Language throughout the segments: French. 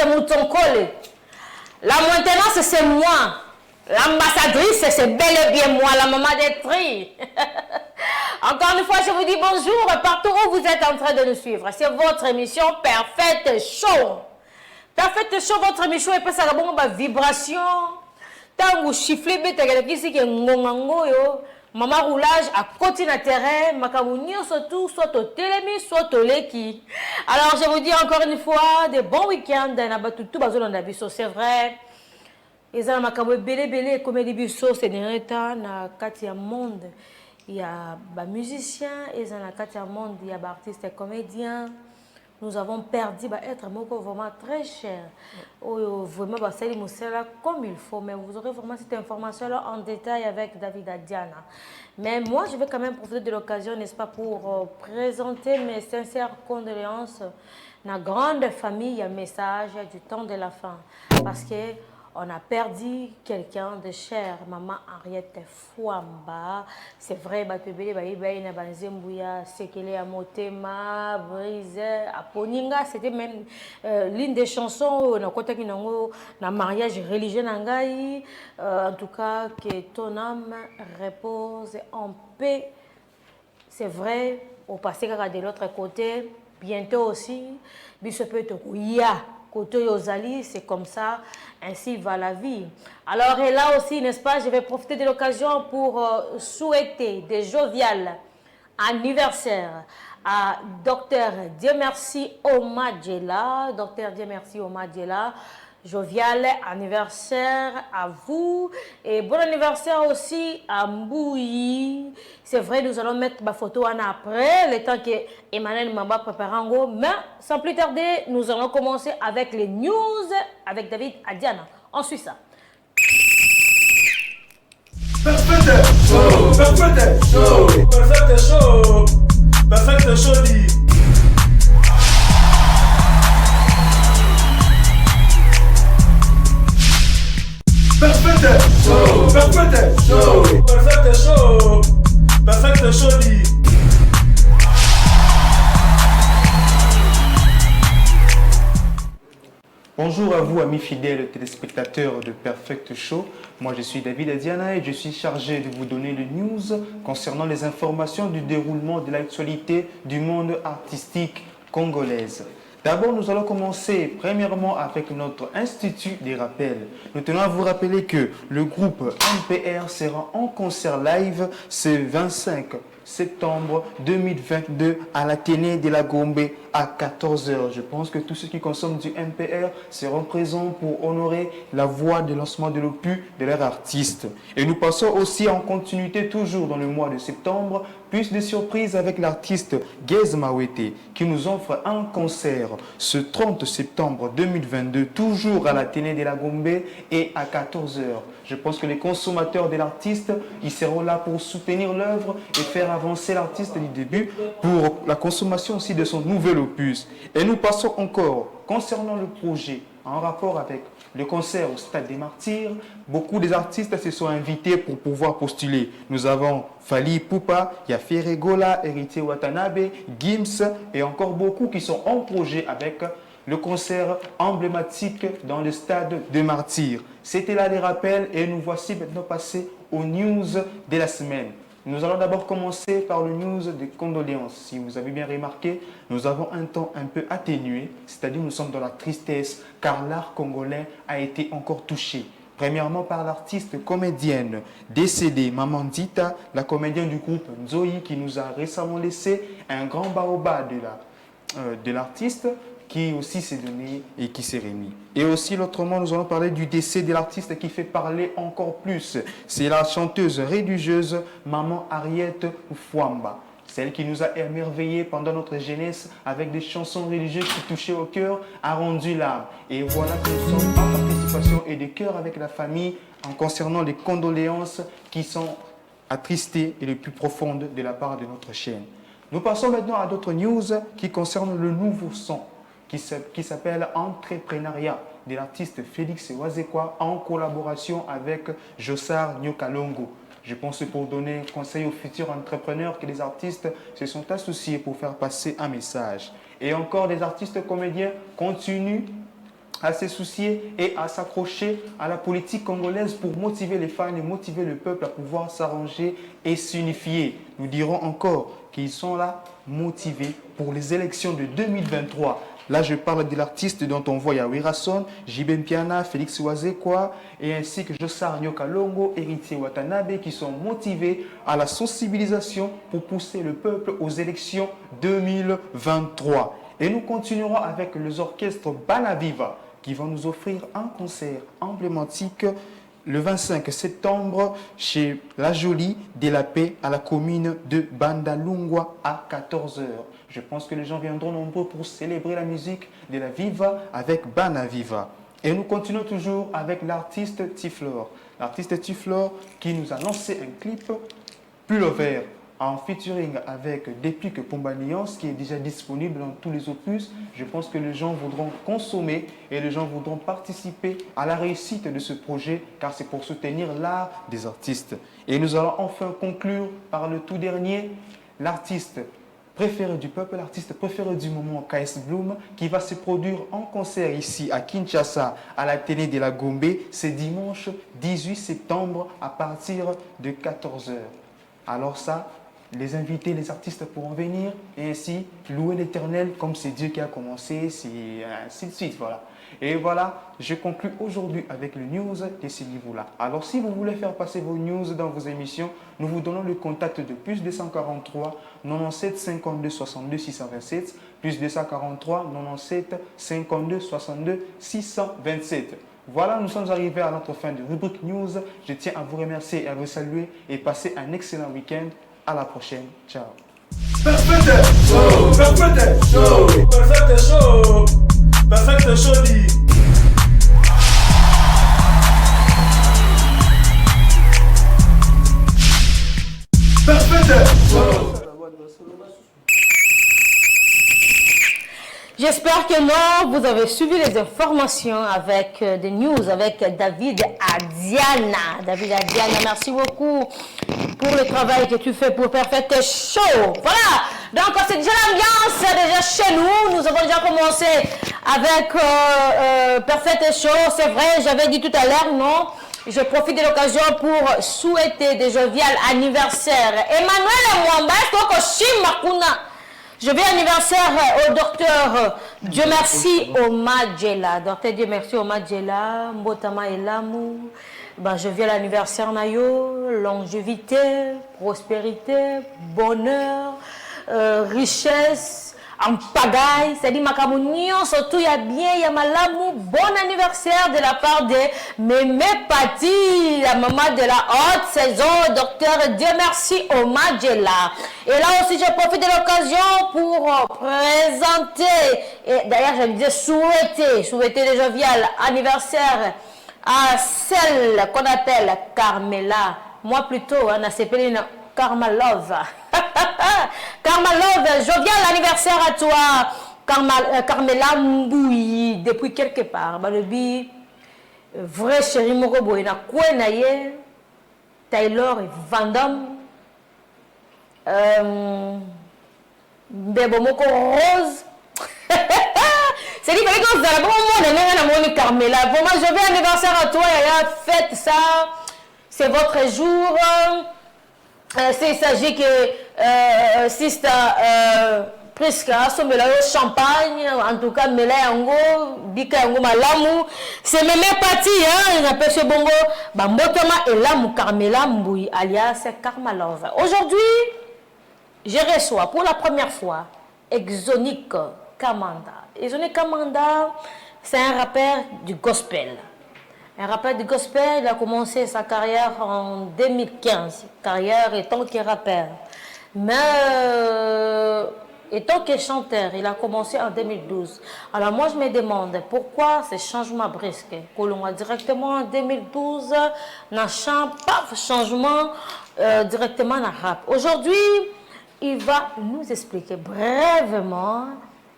c'est Moutonkole. La maintenance, c'est moi. L'ambassadrice, c'est bel et bien moi, la maman des tri. Encore une fois, je vous dis bonjour partout où vous êtes en train de nous suivre. C'est votre émission Perfect Show. Perfect Show, votre émission est passée à la vibration. Tant vous chifflez, maman roulage à côté de terrain, makamounio surtout, soit au télémi, soit au leki. Alors, je vous dis encore une fois, des bons week-ends, c'est vrai. Ils ont makabo belé comme des bisos c'est dans na katia monde il y a des musiciens ils ont na katia monde il y a des artistes et comédiens nous avons perdu être vraiment très cher vraiment basali musela comme il faut mais vous aurez vraiment cette information là en détail avec David Adiana mais moi je vais quand même profiter de l'occasion n'est-ce pas pour présenter mes sincères condoléances na grande famille un message du temps de la fin parce que on a perdu quelqu'un de cher, maman Henriette Fouamba. C'est vrai, c'était même l'une des chansons dans mariage religieux. En tout cas, que ton âme repose en paix. C'est vrai, au passé, de l'autre côté, bientôt aussi, côté Yozali, c'est comme ça, ainsi va la vie. Alors, et là aussi, n'est-ce pas, je vais profiter de l'occasion pour souhaiter des joviales anniversaires à Dr Dieu merci Omadjela, Dr Dieu merci Omadjela. Jovial anniversaire à vous et bon anniversaire aussi à Mbouyi. C'est vrai, nous allons mettre ma photo en après, le temps que Emmanuel Mamba prépare un go. Mais sans plus tarder, nous allons commencer avec les news avec David Adiana. On suit ça. Perfect show, perfect show, perfect show, perfect show dit. Perfect show, perfect show, perfect show, perfect show dit. Bonjour à vous, amis fidèles téléspectateurs de Perfect Show. Moi, je suis David Adiana et je suis chargé de vous donner les news concernant les informations du déroulement de l'actualité du monde artistique congolaise. D'abord, nous allons commencer premièrement avec notre Institut des rappels. Nous tenons à vous rappeler que le groupe MPR sera en concert live ce 25 septembre 2022 à l'Athénée de la Gombe à 14 h. Je pense que tous ceux qui consomment du MPR seront présents pour honorer la voix de lancement de l'opus de leur artiste. Et nous passons aussi en continuité toujours dans le mois de septembre, plus de surprises avec l'artiste Gez Mawete qui nous offre un concert ce 30 septembre 2022 toujours à l'Athénée de la Gombe et à 14 h. Je pense que les consommateurs de l'artiste, ils seront là pour soutenir l'œuvre et faire avancer l'artiste du début pour la consommation aussi de son nouvel opus. Et nous passons encore, concernant le projet, en rapport avec le concert au Stade des Martyrs, beaucoup des artistes se sont invités pour pouvoir postuler. Nous avons Fali Poupa, Yafere Gola, Héritier Watanabe, Gims et encore beaucoup qui sont en projet avec le concert emblématique dans le Stade des Martyrs. C'était là les rappels et nous voici maintenant passés aux news de la semaine. Nous allons d'abord commencer par le news des condoléances. Si vous avez bien remarqué, nous avons un temps un peu atténué, c'est-à-dire nous sommes dans la tristesse car l'art congolais a été encore touché. Premièrement par l'artiste comédienne décédée, Maman Dita, la comédienne du groupe Nzoï qui nous a récemment laissé un grand baobab de l'artiste qui aussi s'est donné et qui s'est remis. Et aussi, l'autrement, nous allons parler du décès de l'artiste qui fait parler encore plus. C'est la chanteuse religieuse Maman Henriette Fouamba. Celle qui nous a émerveillés pendant notre jeunesse avec des chansons religieuses qui touchaient au cœur, a rendu l'âme. Et voilà que nous sommes en participation et de cœur avec la famille en concernant les condoléances qui sont attristées et les plus profondes de la part de notre chaîne. Nous passons maintenant à d'autres news qui concernent le nouveau son qui s'appelle Entrepreneuriat de l'artiste Félix Wazekwa en collaboration avec Jossar Nyokalongo. Je pense pour donner conseil aux futurs entrepreneurs que les artistes se sont associés pour faire passer un message. Et encore, les artistes comédiens continuent à se soucier et à s'accrocher à la politique congolaise pour motiver les fans et motiver le peuple à pouvoir s'arranger et s'unifier. Nous dirons encore qu'ils sont là motivés pour les élections de 2023. Là, je parle de l'artiste dont on voit Yahweh Rasson, Jibem Piana, Félix Ouazekwa et ainsi que Jossar Nyokalongo, Héritier Watanabe qui sont motivés à la sensibilisation pour pousser le peuple aux élections 2023. Et nous continuerons avec les orchestres Banaviva qui vont nous offrir un concert emblématique le 25 septembre chez La Jolie de la Paix à la commune de Bandalungwa à 14h. Je pense que les gens viendront nombreux pour célébrer la musique de la Viva avec Banaviva. Et nous continuons toujours avec l'artiste Tiflor. L'artiste Tiflor qui nous a lancé un clip Pull Vert en featuring avec Depik Pombaliance qui est déjà disponible dans tous les opus. Je pense que les gens voudront consommer et les gens voudront participer à la réussite de ce projet car c'est pour soutenir l'art des artistes. Et nous allons enfin conclure par le tout dernier, l'artiste préféré du peuple, l'artiste préféré du moment, KS Bloom, qui va se produire en concert ici à Kinshasa, à la télé de la Gombe, ce dimanche 18 septembre à partir de 14h. Alors ça, les invités, les artistes pourront venir et ainsi louer l'Éternel comme c'est Dieu qui a commencé, c'est ainsi de suite, voilà. Et voilà, je conclue aujourd'hui avec le news de ce niveau-là. Alors si vous voulez faire passer vos news dans vos émissions, nous vous donnons le contact de plus 243 97 52 62 627, plus 243 97 52 62 627. Voilà, nous sommes arrivés à notre fin de rubrique news. Je tiens à vous remercier et à vous saluer et passer un excellent week-end. À la prochaine. Ciao. Perfect show, perfect show, perfect show, perfect show dit. Perfect show. J'espère que non, vous avez suivi les informations avec des news avec David Adiana. David Adiana, merci beaucoup pour le travail que tu fais pour Perfect Show. Voilà, donc c'est déjà l'ambiance déjà chez nous. Nous avons déjà commencé avec Perfect Show. C'est vrai, j'avais dit tout à l'heure, non? Je profite de l'occasion pour souhaiter des jovial anniversaires. Emmanuel Mwamba, Makuna. Je vais anniversaire au docteur Dieu merci Omadjela. Docteur Dieu merci Omadjela, Mbotama Elamou. Ben, je viens l'anniversaire Nayo, longévité, prospérité, bonheur, richesse, en pagaille. C'est-à-dire, Makamounion, surtout, il y a bien, il y a Malamou. Bon anniversaire de la part de Mémé Pati, la maman de la haute saison, docteur Dieu merci Omadjela. Et là aussi, je profite de l'occasion pour présenter, et d'ailleurs, je me disais souhaiter le jovial anniversaire à celle qu'on appelle Carmela. Moi, plutôt, on a s'appelé Karma Love. Karma Love, jovial anniversaire à toi, Carmela Mbouyi, depuis quelque part. Balobi, vrai chéri Morobo, il y a quoi naïe, Taylor et Van Damme, Bebomoko Rose. C'est dit que vous avez bon Carmela. Pour moi, jovial anniversaire à toi, et faites ça, c'est votre jour. Il s'agit que Sista Priska, Somela champagne, en tout cas, Mela Yango, Bika Yango Malamu, c'est même parti, hein, il appelle ce bongo, Bambotama et Lamou Carmela Mboui, alias Karma Love. Aujourd'hui, je reçois pour la première fois Exonic Kamanda. Exonic Kamanda, c'est un rappeur du gospel. Un rappeur du gospel, il a commencé sa carrière en 2015, carrière étant que rappeur. Mais étant que chanteur, il a commencé en 2012. Alors moi je me demande pourquoi ce changement brusque, que l'on a directement en 2012, n'a pas changement directement dans le rap. Aujourd'hui, il va nous expliquer brièvement.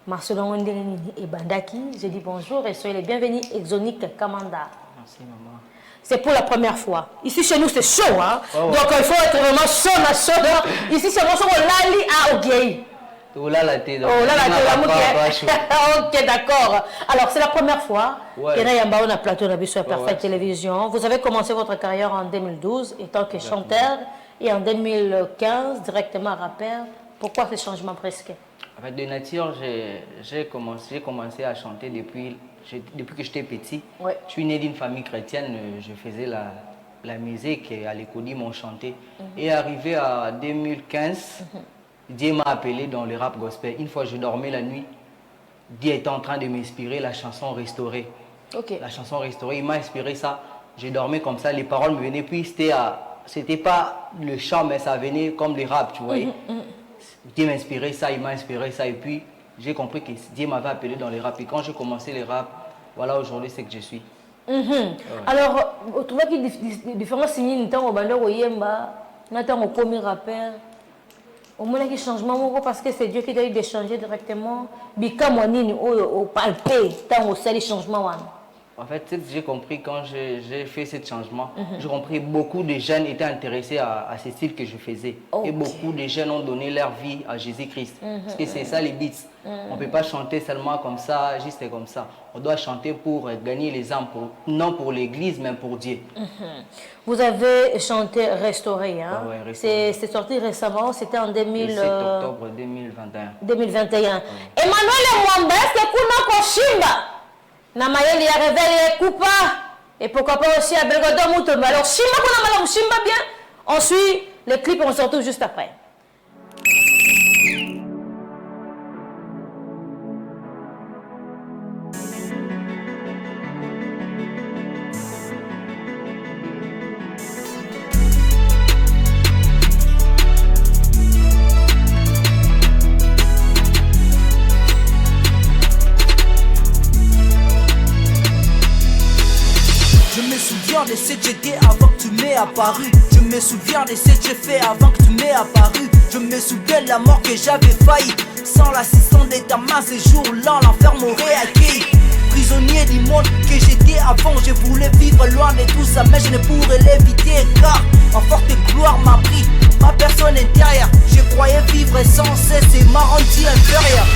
Marcelon Ndenini et Bandaki, je dis bonjour et soyez les bienvenus, Exonic Kamanda. Merci maman. C'est pour la première fois. Ici chez nous c'est chaud, hein. Oh, ouais. Donc il faut être vraiment chaud, chaud. Ici c'est vraiment chaud, on l'a à Ogei. Oh là là, t'es Ok, d'accord. Alors, c'est la première fois Ouais. que Yamba on a plateau de sur Parfait Ouais. Télévision. Vous avez commencé votre carrière en 2012 étant que chanteur et en 2015 directement rappeur. Pourquoi ce changement presque? En fait, de nature, j'ai commencé à chanter depuis que j'étais petit. Ouais. Je suis né d'une famille chrétienne, je faisais la musique et à l'école, ils m'ont chanté. Et arrivé à 2015, Dieu m'a appelé dans le rap gospel. Une fois, je dormais la nuit. Dieu était en train de m'inspirer la chanson Restaurée. Ok. La chanson Restaurée, il m'a inspiré ça. J'ai dormi comme ça, les paroles me venaient. Puis c'était pas le chant, mais ça venait comme les rap, tu vois. Dieu m'a inspiré ça, il m'a inspiré ça. Et puis, j'ai compris que Dieu m'avait appelé dans les rap. Et quand j'ai commencé les rap, voilà aujourd'hui c'est que je suis. Alors, vous trouvez qu'il y a des différences signes au bandeur au Yemba, au premier rappeur? Au moins, il y a des changements parce que c'est Dieu qui t'a dit de changer directement. Bika Mouanini, au palpé, tant au sel changement. En fait, ce que j'ai compris quand j'ai fait ce changement, j'ai compris que beaucoup de jeunes étaient intéressés à ce style que je faisais. Okay. Et beaucoup de jeunes ont donné leur vie à Jésus-Christ. Parce que c'est ça les beats. On ne peut pas chanter seulement comme ça, juste comme ça. On doit chanter pour gagner les âmes, non pour l'église, mais pour Dieu. Vous avez chanté Restauré, hein? Ouais, Restauré. C'est sorti récemment, c'était en Le 7 octobre 2021. Emmanuel Mwamba, c'est Kuna Koshimba. Na mayeli ya réveil coupa. Et pourquoi pas aussi à Belgodo Moutomba. Alors, Shimba Kuna Malam Shimba bien. On suit les clips et on se retrouve juste après. Je me souviens de ce que j'étais avant que tu m'aies apparu. Je me souviens de ce que j'ai fait avant que tu m'aies apparu. Je me souviens de la mort que j'avais failli. Sans l'assistance de ta main, ce jour-là, l'enfer m'aurait accueilli. Prisonnier du monde que j'étais avant, je voulais vivre loin de tout ça, mais je ne pourrais l'éviter car ma forte gloire m'a pris ma personne intérieure. Je croyais vivre sans cesse et m'a rendu inférieur.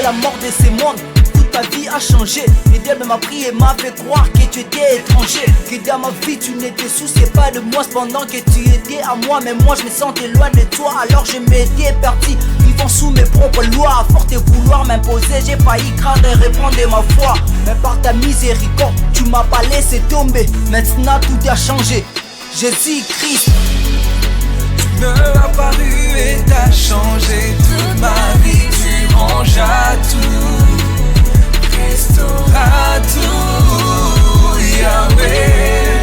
La mort de ces mondes, toute ta vie a changé. Et Dieu m'a pris et m'a fait croire que tu étais étranger. Que dans ma vie tu n'étais soucié pas de moi cependant que tu étais à moi. Mais moi je me sentais loin de toi alors je m'étais parti. Vivant sous mes propres lois, à force de vouloir m'imposer, j'ai failli craindre et reprendre ma foi. Mais par ta miséricorde, tu m'as pas laissé tomber. Maintenant tout a changé. Jésus-Christ. Tu m'es apparu et t'as changé toute ma vie. Tu ranges à tout, restaure à tout, Yahweh.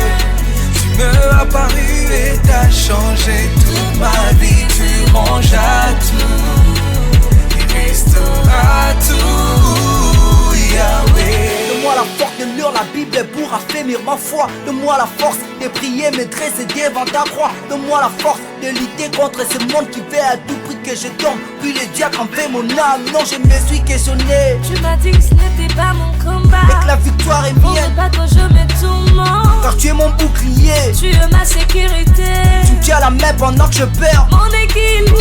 Tu m'es apparu et t'as changé toute ma vie. Tu ranges à tout, restaure à tout, Yahweh. Donne-moi la force de lire la Bible pour affermir ma foi. Donne-moi la force de prier, me dresser devant ta croix. Donne-moi la force de lutter contre ce monde qui fait à tout prix que je tombe. Puis le diable en fait mon âme. Non, je me suis questionné. Tu m'as dit que ce n'était pas mon combat. Et que la victoire est Pour mienne. le bateau je me tourmente. Car tu es mon bouclier. Tu es ma sécurité. Tu me tiens la main pendant que je perds. Mon équilibre.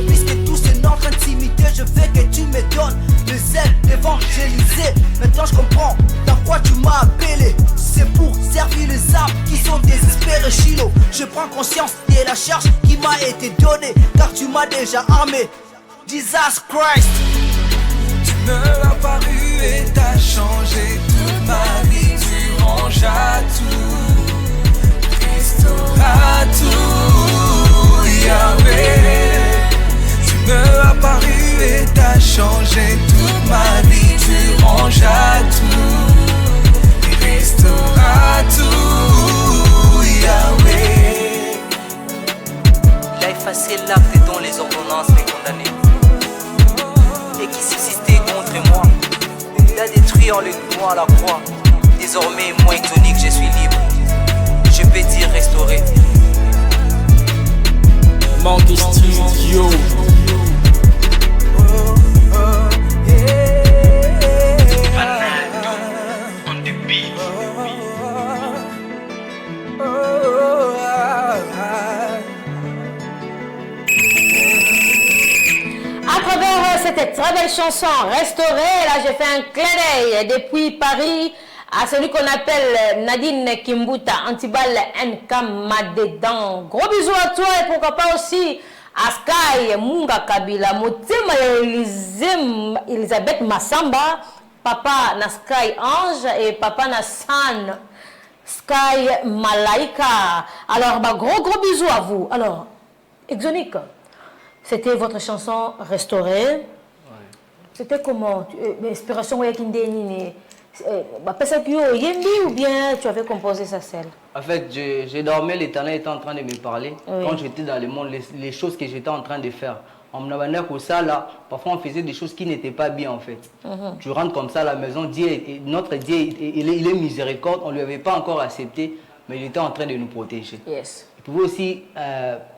Puisque tout c'est notre intimité, je veux que tu me donnes le zèle d'évangéliser. Maintenant je comprends dans quoi tu m'as appelé. C'est pour servir les âmes qui sont désespérées, Chilo. Je prends conscience de la charge qui m'a été donnée, car tu m'as déjà armé. Jesus Christ. Tu m'es apparu et t'as changé toute ma vie. Tu ranges à tout, restaure à tout, Yahweh. Tu m'es apparu et t'as changé toute ma vie. Tu ranges à tout, restaure à tout, Yahweh. Il a effacé l'acte dont les ordonnances les condamnaient et qui subsistait contre moi. Il a détruit en le clouant à la croix des Désormais, moi et Tonic, je suis libre. Je peux dire restauré. Monkey Studio. À travers cette très belle chanson restaurée, là j'ai fait un clin d'œil depuis Paris à celui qu'on appelle Nadine Kimbuta, Antibal Nkamadédan. Gros bisous à toi et pourquoi pas aussi à Sky Munga Kabila, Motema Elisabeth Massamba, papa na Sky Ange et papa na San Sky Malaika. Alors bah, gros bisous à vous. Alors, Exonic, c'était votre chanson restaurée. Ouais. C'était comment? Inspiration ou bien tu avais composé ça seul? En fait, j'ai dormi, l'Éternel était en train de me parler. Oui. Quand j'étais dans le monde, les choses que j'étais en train de faire. On me demandait que ça, là, parfois on faisait des choses qui n'étaient pas bien en fait. Tu rentres comme ça à la maison, Dieu, notre Dieu, il est miséricorde, on ne lui avait pas encore accepté, mais il était en train de nous protéger. Yes. Il pouvait aussi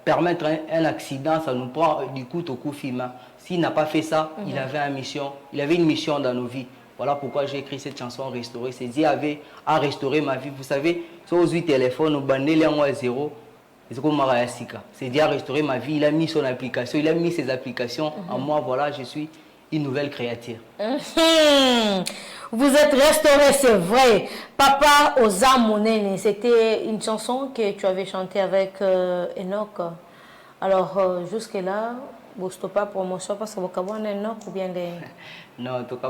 permettre un accident, ça nous prend du coup au coup film. S'il n'a pas fait ça, il avait une mission dans nos vies. Voilà pourquoi j'ai écrit cette chanson Restaurer. C'est Dieu avait à restaurer ma vie. Vous savez, sur les 8 téléphones, au bandé à 0, c'est Dieu a restauré ma vie. Il a mis son application, il a mis ses applications en moi. Voilà, je suis une nouvelle créature. Vous êtes restauré, c'est vrai. Papa Oza Monene, c'était une chanson que tu avais chantée avec Enoch. Alors, jusque-là, vous ne stoppez pas promotion parce que vous avez Enoch ou bien des... Non, Papa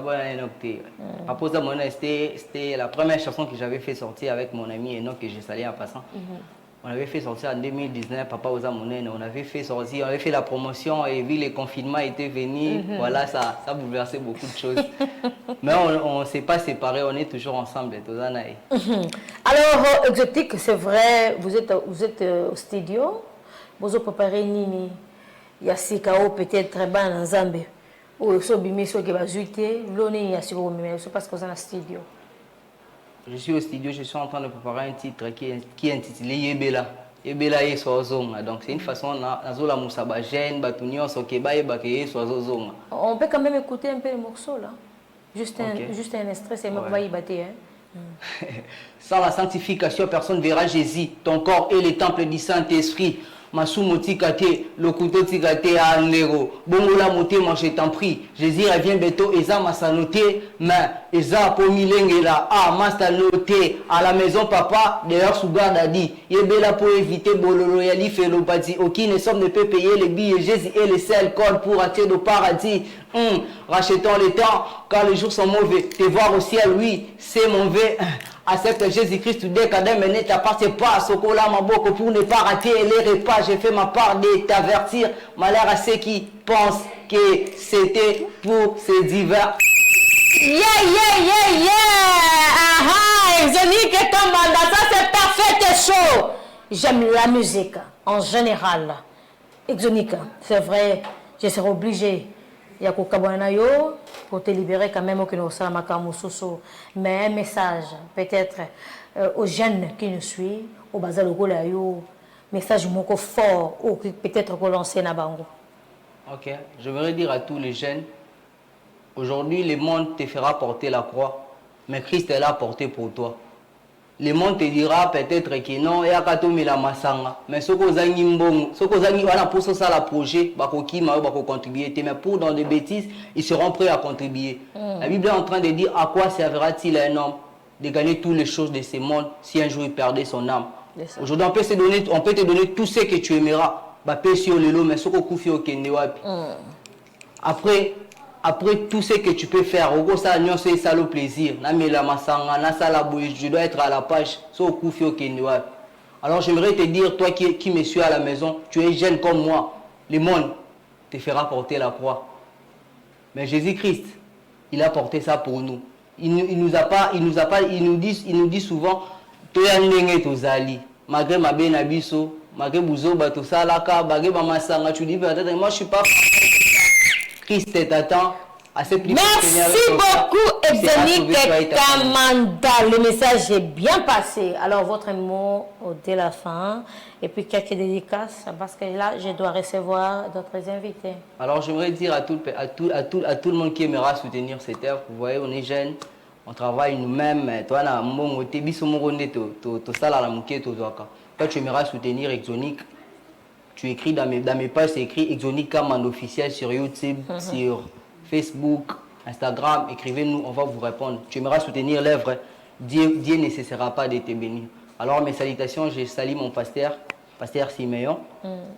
Oza Monene, c'était la première chanson que j'avais fait sortir avec mon ami Enoch que j'ai salé en passant. On avait fait sortir en 2019, Papa Oza Monene, on avait fait sortir, on avait fait la promotion et vu les confinements étaient venus, voilà, ça a bouleversé beaucoup de choses. Mais on ne s'est pas séparés, on est toujours ensemble. Alors, Exotique, c'est vrai, vous êtes au studio, vous avez préparé Nini, il y a Sikao peut-être très bien en Zambie, ou vous avez mis sur le Bazouité, l'onnée, il y a sur le parce que vous êtes dans le studio. Je suis au studio, je suis en train de préparer un titre qui est intitulé Yebela. Yebela est Soazonga. Donc c'est une façon Nazola Moussaba Gêne, Batunio, Sokeba et Bakeye Soazonga. On peut quand même écouter un peu le morceau là. Juste un extrait, c'est même pas y battre. Sans la sanctification, personne ne verra Jésus. Ton corps est le temple du Saint-Esprit. Masumo tikate, lokuto tikate a nero. Bongola moté, moi je t'en prie. Jésus revient bientôt, Eza masanoté, mais Eza pomilengela, ah, masta noté, à la maison papa, d'ailleurs sous garde a dit, Yebela pour éviter bololo yali felopati, aucune somme ne peut payer les billets, Jésus est le seul code pour attirer au paradis. Rachetons le temps, car les jours sont mauvais. Te voir au ciel, oui, c'est mauvais. Accepte Jésus-Christ, dès qu'Adam ne t'appartient pas, Sokola Maboko, pour ne pas rater les repas. J'ai fait ma part de t'avertir. Malheur à ceux qui pensent que c'était pour ces divers. Yeah! Exonique est un mandat, ça c'est parfait chaud. J'aime la musique en général. Exonique, c'est vrai, je serai obligé. Il y a pour te libérer quand même mais un message peut-être aux jeunes qui nous suivent au bazar message fort ou peut-être pour lancer na bango. Ok, je voudrais dire à tous les jeunes, aujourd'hui le monde te fera porter la croix, mais Christ est là porté pour toi. Le monde te dira peut-être que non, il y a la masanga. Mais ce que vous avez pour ça la projet, contribuer. Mais pour dans des bêtises, ils seront prêts à contribuer. La Bible est en train de dire à quoi servira-t-il à un homme de gagner toutes les choses de ce monde si un jour il perdait son âme. Aujourd'hui, on peut te donner tout ce que tu aimeras. Après tout ce que tu peux faire, ça le plaisir. Je dois être à la page. Alors j'aimerais te dire, toi qui me suis à la maison, tu es jeune comme moi. Le monde te fera porter la croix. Mais Jésus-Christ, il a porté ça pour nous. Il nous dit souvent, malgré ma benabiso, malgré bouzo bato salaka, malgré ma masanga, tu dis peut-être moi je suis pas. Christ t'attend assez plus Merci beaucoup, Exonique Kamanda. Le message est bien passé. Alors, votre mot dès la fin. Et puis, quelques dédicaces, parce que là, je dois recevoir d'autres invités. Alors, j'aimerais dire à tout le monde qui aimera soutenir cette œuvre. Vous voyez, on est jeunes, on travaille nous-mêmes. Toi, tu aimeras soutenir Exonique. Tu écris dans mes pages, c'est écrit Exonique Kamanda officiel sur YouTube, sur Facebook, Instagram. Écrivez-nous, on va vous répondre. Tu aimeras soutenir l'œuvre. Dieu ne cessera pas de te bénir. Alors, mes salutations, je salue mon pasteur Siméon.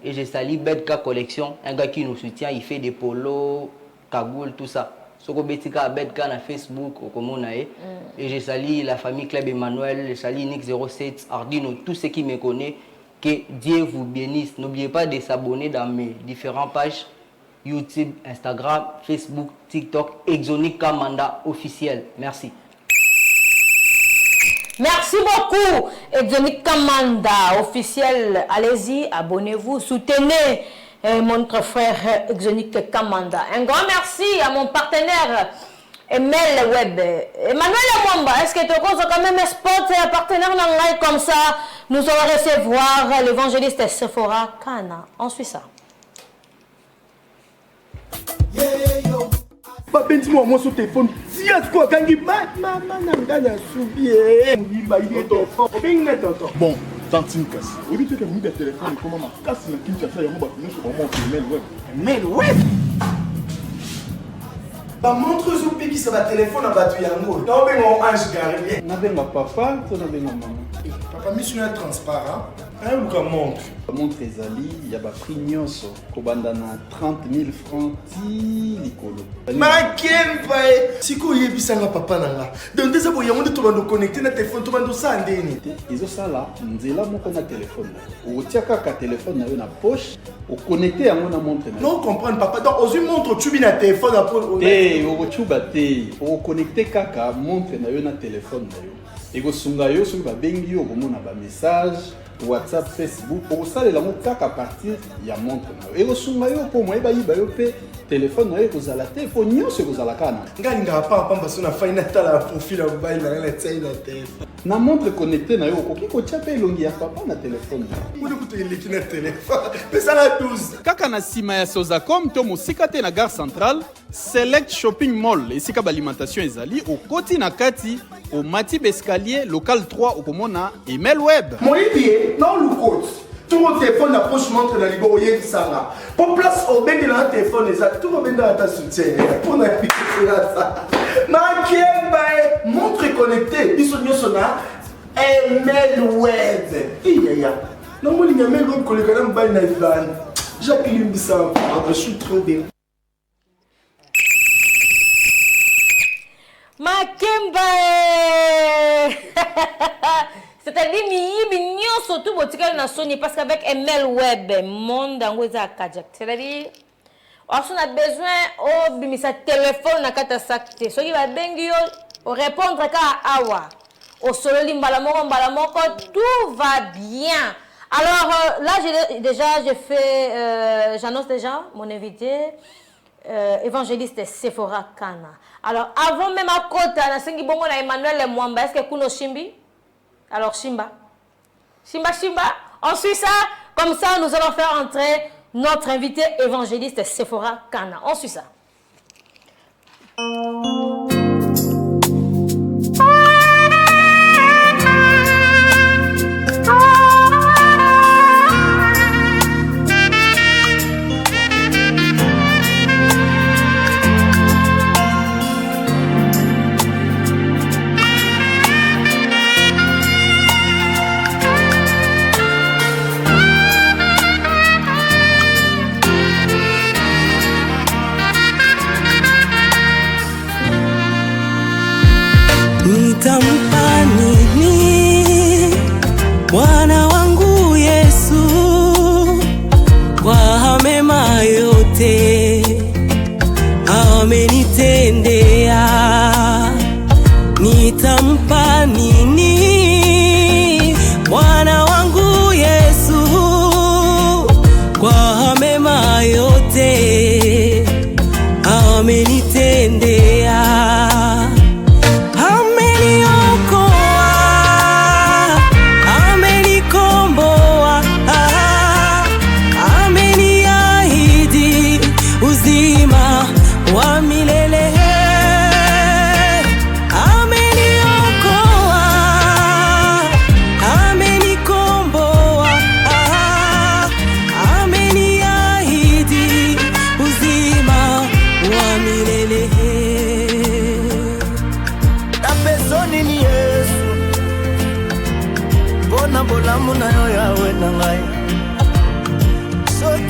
Et je salue Bedka Collection, un gars qui nous soutient. Il fait des polos, cagoules, tout ça. Soko Betika Bedka na Facebook, et je salue la famille Club Emmanuel, je salue Nick 07, Ardino, tous ceux qui me connaissent. Que Dieu vous bénisse. N'oubliez pas de s'abonner dans mes différentes pages YouTube, Instagram, Facebook, TikTok, Exonique Kamanda officiel. Merci. Merci beaucoup, Exonique Kamanda officiel. Allez-y, abonnez-vous, soutenez notre frère Exonique Kamanda. Un grand merci à mon partenaire Emel Web. Emmanuel Mwamba, est-ce que tu as quand même un spot partenaire dans le live comme ça? Nous allons recevoir l'évangéliste Sephora Kana. On suit ça. Dis-moi, moi sur téléphone, si à quoi quand il bon, tantine casse. Au lieu de faire un téléphone, comment ma casse la Kinshasa, il y a un mail web. Mail web? Bah montre Zoupi qui se va téléphone à battu yango. Non mais mon ange gardien. Na benga papa, to na benga maman. Papa mission est transparent. Un ou comme montre. Montre ezali, ya ba prix nyonso ko banda na 30 000 francs ti likolo. Ma kemba siko yebisa nga papa nanga. Donc déjà bo yango to bando connecter na téléphone to bando sa ndeni. Izo sala nzela moko na téléphone. O tiaka ka téléphone na yo na poche, o connecter yango na montre na. Non comprendre papa. Donc ozu montre tu bi na téléphone après okochuba te okoconnecte kaka montre na yo na téléphone na yo ekosunga yo soki babengi yo okomona bamessage WhatsApp, Facebook okosalela yango kaka partir ya montre na yo ekosunga yo mpo moyeba yiba yo mpe téléphone na yo ekozala te mpo nyonso ekozalaka na ngalingaka pamba so na fai natala profil ya mobali na ngai natia na téléphone na montre connecte na yo okoki kotia mpe elongi ya papa na téléphone mpona kutu eleki na téléphone pesala 12 kaka na nsima ya Sozacom to mosika te na gare centrale Select Shopping Mall esika balimentation ezali okoti na kati au Matib Escalier local 3 okomona email web moyibi non lukot tout mon téléphone na poche montre na libo oye sanga pour place au bengi na téléphone eza tout mon benda ta soutien pour na piquer ça ma kemba montre connecté biso nyoso na email web iya non mo linga mail web connecté na mbali na Ivan Jacqueline Bissam je suis trop bien. Makemba c'est-à-dire mi surtout botika na Sony parce qu'avec ML Web monde ngo za kajak c'est-à-dire on a besoin au bimisa téléphone na kata sakte so qui va bengi yo répondre ka awa au solo mbala moko tout va bien. Alors là j'ai fait j'annonce déjà mon invité évangéliste Sephora Kana. Alors avant même à côté na sengi bongo na Emmanuel Mwamba est-ce que kuno Shimbi? Alors Shimba, on suit ça, comme ça nous allons faire entrer notre invité évangéliste Sephora Kana. On suit ça.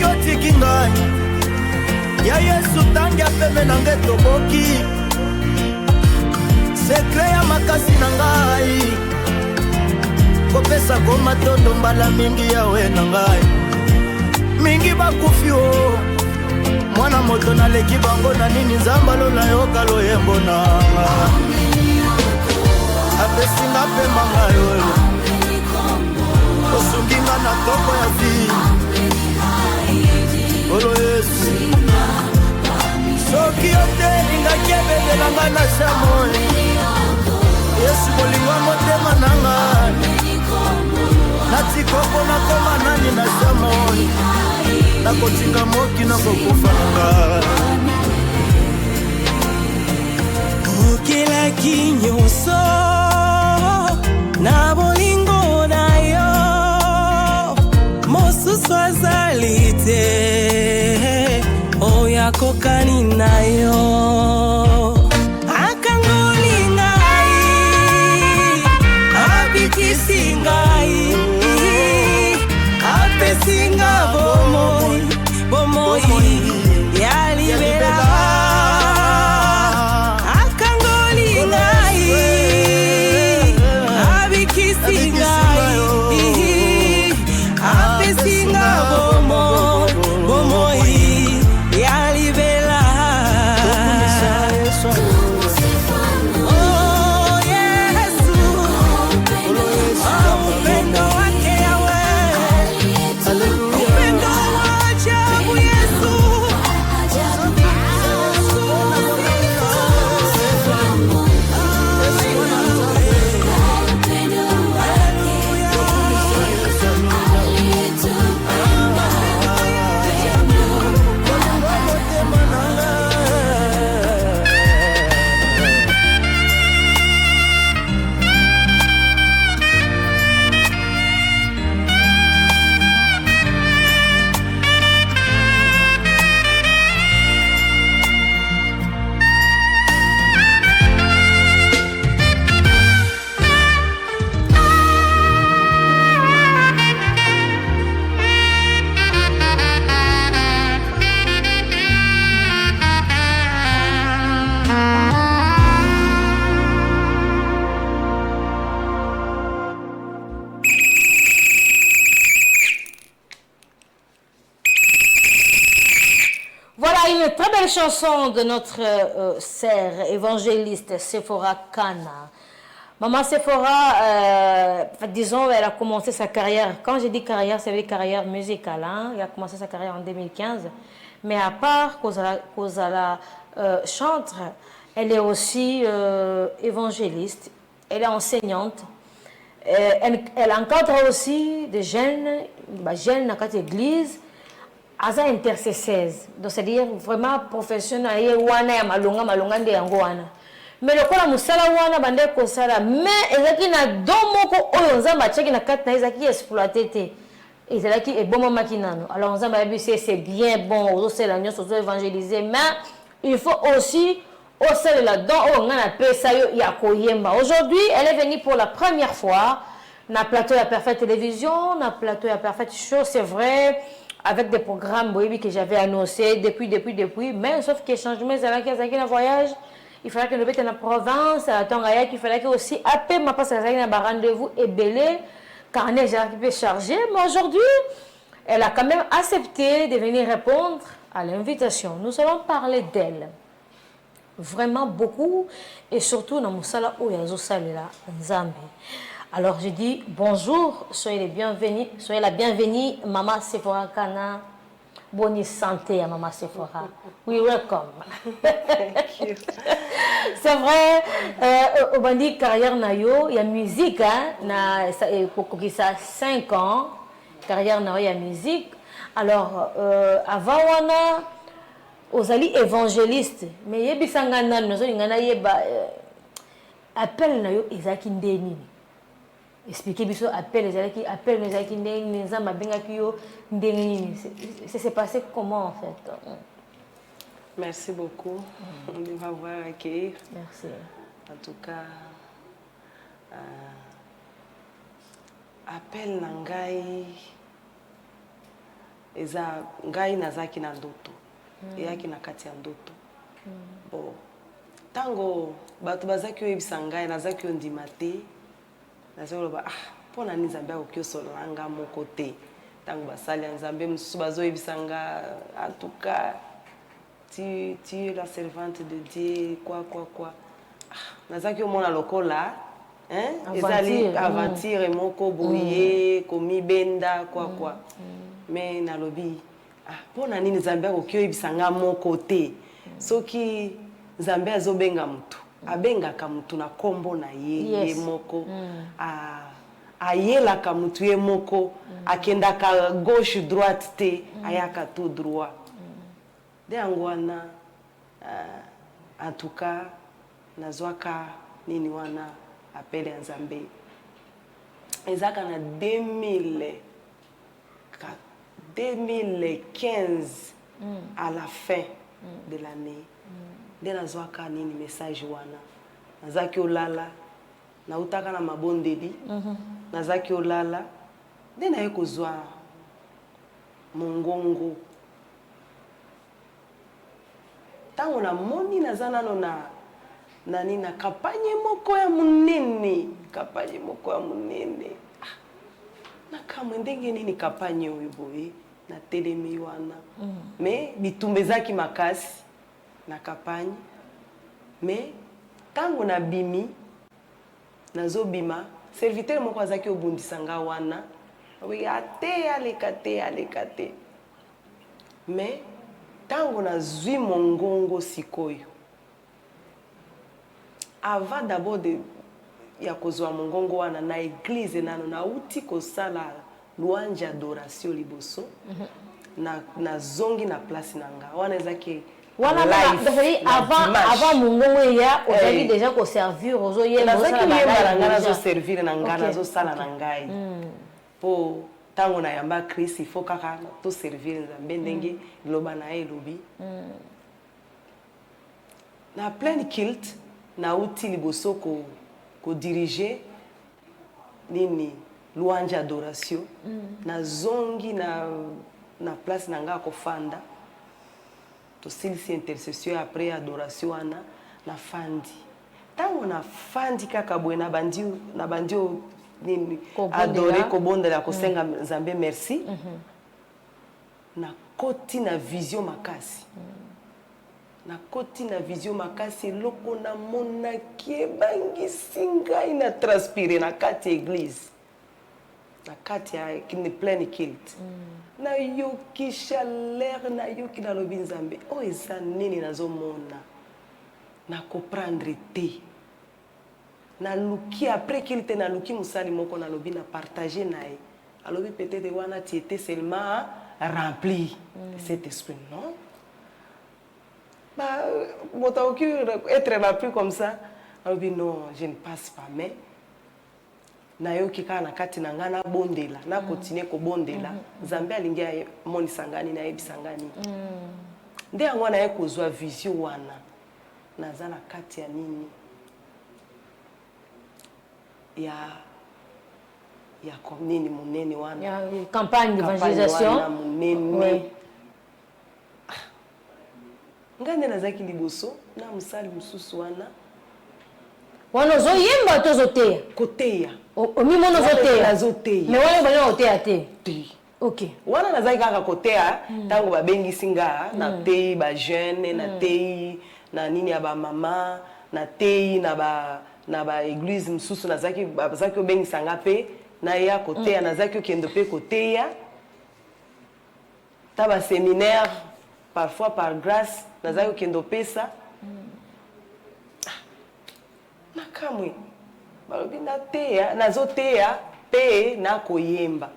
soki otiki ngai ya yesu tangi apeme na ngai toboki sekre ya makasi na ngai kopesa ko matondo mbala mingi yawe na ngai mingi bakufi o mwana moto naleki bango na nini nzamba lola yoka loyembo nanga apesinga pema ngai oyo osunginga na toko ya vi olo yesu soki otelingaki ebebelanga na shamoe yesu bolingo motema nanga natikoko nakoma nani na shamoe nakotinga moki nakokufa nanga okelaki nyonso na bolingo na yo mosusu azali te oyo akokani na yo akangoli ngai abikisi ngai apesinga bomoi ya libela akangoli ngai abikisi ngai apesinga bomoi ya libela oh yesu upendo wake yawe upendo wa ajabu yesu Voilà une très belle chanson de notre sœur évangéliste Sephora Kana. Maman Sephora, disons, elle a commencé sa carrière. Quand je dis carrière, c'est une carrière musicale. Hein? Elle a commencé sa carrière en 2015. Mais à part Kozala chantre, elle est aussi évangéliste. Elle est enseignante. Elle encadre aussi des jeunes dans l'église. Aza intercesseuse, donc c'est-à-dire vraiment professionnel, wana ya malonga nde yango wana. Mais lokola musala wana bande ko sala, mais ezaki na domoko oyo nzamba tcheki na kati na ezaki exploité te. Ezaki eboma makinano. Alors nzamba ya bisi c'est bien bon, ozo sala nyonso ozo évangéliser, mais il faut aussi au sel là-dedans on a pesa yo ya koyemba. Aujourd'hui, elle est venue pour la première fois na plateau ya Parfaite Télévision, na plateau ya Parfaite Show, c'est vrai. Avec des programmes que j'avais annoncés depuis, mais sauf que changement, c'est un voyage, il fallait que nous mettions en province, à Tangaya, il fallait que aussi, après ma passe à un rendez-vous et belé, carnet, j'ai pu charger, mais aujourd'hui, elle a quand même accepté de venir répondre à l'invitation. Nous allons parler d'elle. Vraiment beaucoup, et surtout dans mon salon où il y a Nzambe. Alors je dis bonjour, soyez les bienvenus, soyez la bienvenue, Maman Sephora Kana. Bonne santé à Maman Sephora. We welcome. Thank you. C'est vrai, au bandit carrière nayo, il y a musique, hein, pour ça 5 ans, carrière nayo, il y a musique. Alors avant wana, aux alliés évangélistes, mais il y a des gens qui appellent nayo Isaac Ndeni. Expliquez biso appel les qui c'est passé comment en fait? Merci beaucoup de m'avoir accueilli. Merci. En tout cas, appel Nangai, eza ngai nazaki na ndoto eyaki na kati ya ndoto bon tango bato bazaki oyebisa ngai nazaki ondima te nazaki oloba mpo na nini nzambe akoki osolola nga moko te tango basali ya nzambe mosusu bazoyebisa nga en tout cas tu es la servante de Dieu quoi nazaki omona lokola ezali aventure moko boye komibenda quoi mais nalobi mpo na nini nzambe akoki oyebisa nga moko te soki nzambe azobenga mutu abengaka mutu na kombo na ye ye moko ayelaka mutu ye moko akendaka gauche droite te ayaka tout droit de yango wana en tout cas nazwaka nini wana appel ya nzambe ezaka na 2015 à la fin de l'année nde nazwaka nini message wana nazaki olala nautaka na mabondeli nazaki olala nde naye kozwa mongongo ntango namoni naza nano na kampanye moko ya monene nakamwe ndenge nini kampanye oyo boye natelemi wana me bitumba ezaki makasi na kampanye me ntango nabimi nazobima serviteur moko azaki obundisa nga wana ate aleka te me ntango nazwi mongongo sikoyo avant d'abord ya kozwa mongongo wana na église nano nauti kosala louange adoration liboso na zongi na place na nga wana ezaki avant mongongo ya ozaki déjà ko servir ozo yemba na nga nazo servir na nga nazo sala na ngai po tango na yamba Christ il faut kaka to servir nzambe ndenge loba na elobi na plein kilt na uti liboso ko diriger nini louange adoration na zongi na place na nga ko fanda to silisi intercession après adoration wana na fandi tango na fandi kaka boye na bandi nini adore kobondela kosenga nzambe merci na koti na vision makasi loko na monaki ebangisi ngai na transpire na kati ya église na kati ya pleine kilt nayoki chaleur nayoki nalobi nzambe oyo eza nini nazomona na comprendre te naluki après kilt naluki mosali moko nalobi na partager na ye alobi peut-être wana tu étais seulement rempli de cet esprit non moto akoki être rempli comme ça alobi non je ne passe pas mais nayoki kaka na kati na nga nabondela nakontinue kobondela nzambe alingi amonisa ngani nayebisa ngani nde yango naye kozwa vision wana naza na kati ya nini ya nini monene wana campagne d'évangélisation monene ngai nde nazalaki liboso na mosali mosusu wana ozoyemba to ozoteya koteya omimona nazoteya me wana bana oteya te ok wana nazalaki kaka koteya ntango babengisi nga nateyi bajeune nateyi na nini ya bamama nateyi na baeglise mosusu bazalaki obengisa nga mpe naya koteya nazalaki okende mpe koteya ta baséminaire parfois par grâce nazalaki okende opesa nakamwe balobi nazoteya mpe nakoyemba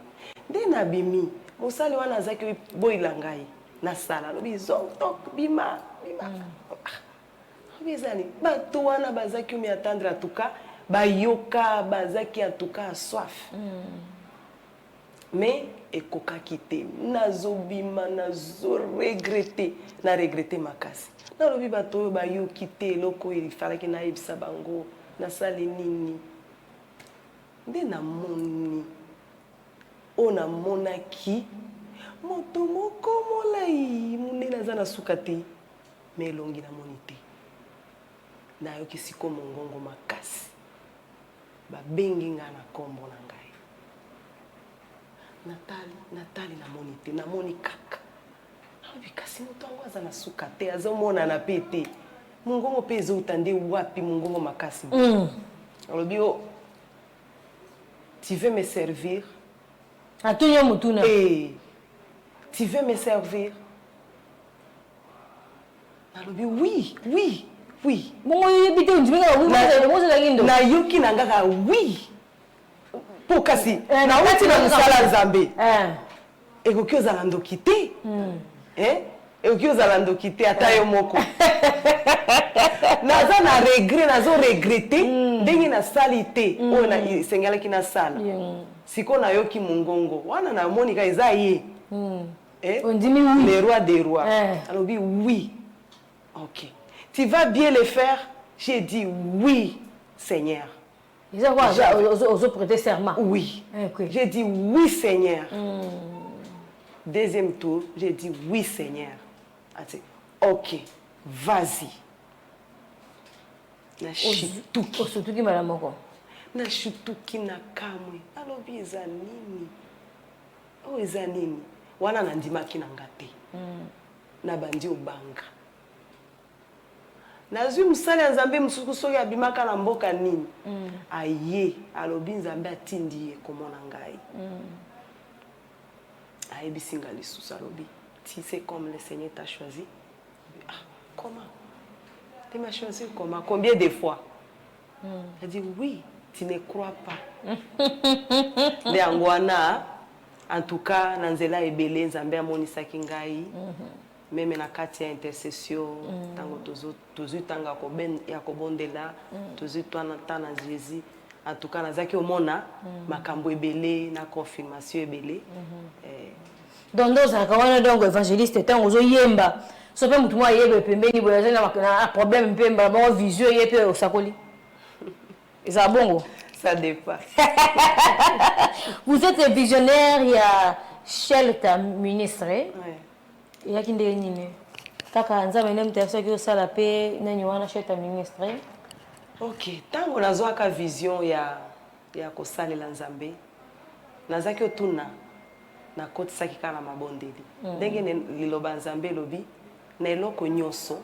nde nabimi mosali wana azalaki boyila ngai nasala alobi zontok bima ezali bato wana bazalaki omi attendre atuka bayoka bazalaki atuka soif mais ekokaki te nazobima nazoregrete naregrete makasi nalobi bato oyo bayoki te eloko oyo efalaki nayebisa bango nasali nini nde namoni oyo namonaki moto moko molai munene aza na suka te me elongi namoni te nayoki siko mongongo makasi babengi nga na kombo na ngai Natali namoni te namoni kaka alobi kasi moto yango aza na suka te azomonana pe te mongongo mpe ezouta nde wapi mongongo makasi alobi o tu veux me servir atunyo mutuna tu veux me servir alobi oui bongo yebite unjibinga na yoki na ngaka oui po kasi nauti na mosala nzambe ekoki ozala ndoki te ekoki ozala ndoki te ata yo moko naza na regret nazoregrete ndenge nasali te oyo esengelaki nasala siko nayoki mongongo wana namoni ka eza ye le roi des rois alobi oui ok tu vas bien le faire j'ai dit oui Seigneur. Osons prêter serment. Oui. J'ai dit oui Seigneur. Deuxième tour, j'ai dit oui Seigneur. Ok, vas-y. Osutuki malamoko. Na shutuki na kamwe. Alobi eza nini? Oh eza nini? Wana nandimaki na ngate. Na bandi obanga. Nazwi musali ya nzambe musuku soki abimaka na mboka nini. Aye, alobi nzambe atindi ye komona ngai. Ayebi nga lisusu alobi. Si c'est comme le Seigneur t'a choisi. Ah, comment? Tu m'as choisi comment? Combien de fois? Elle dit oui, tu ne crois pas. De angwana, en tout cas, nanzela ebele nzambe amonisaki ngai. Même na kati ya intercession, tango tozu tanga ya kobondela, tozu twana na Jésus. En tout cas, nazaki omona makambo ebele na confirmation ebele. Donc ozalaka donc évangéliste ntango ozoyemba so mpe mutu moko ayeba pembeni boye aza na problème mpe bango vision ye mpe osakoli ezala bongo. Ça dépend. Vous êtes visionnaire, il y a Shelta ministre. Il y a qui ndeni kaka nzambe ne mtafisa ki osala pe nani wana Shelta ministre. Ok, tango nazwaka vision ya kosalela nzambe nazaki otuna na kotisaki kana mabondeli ndenge liloba nzambe lobi na eloko nyonso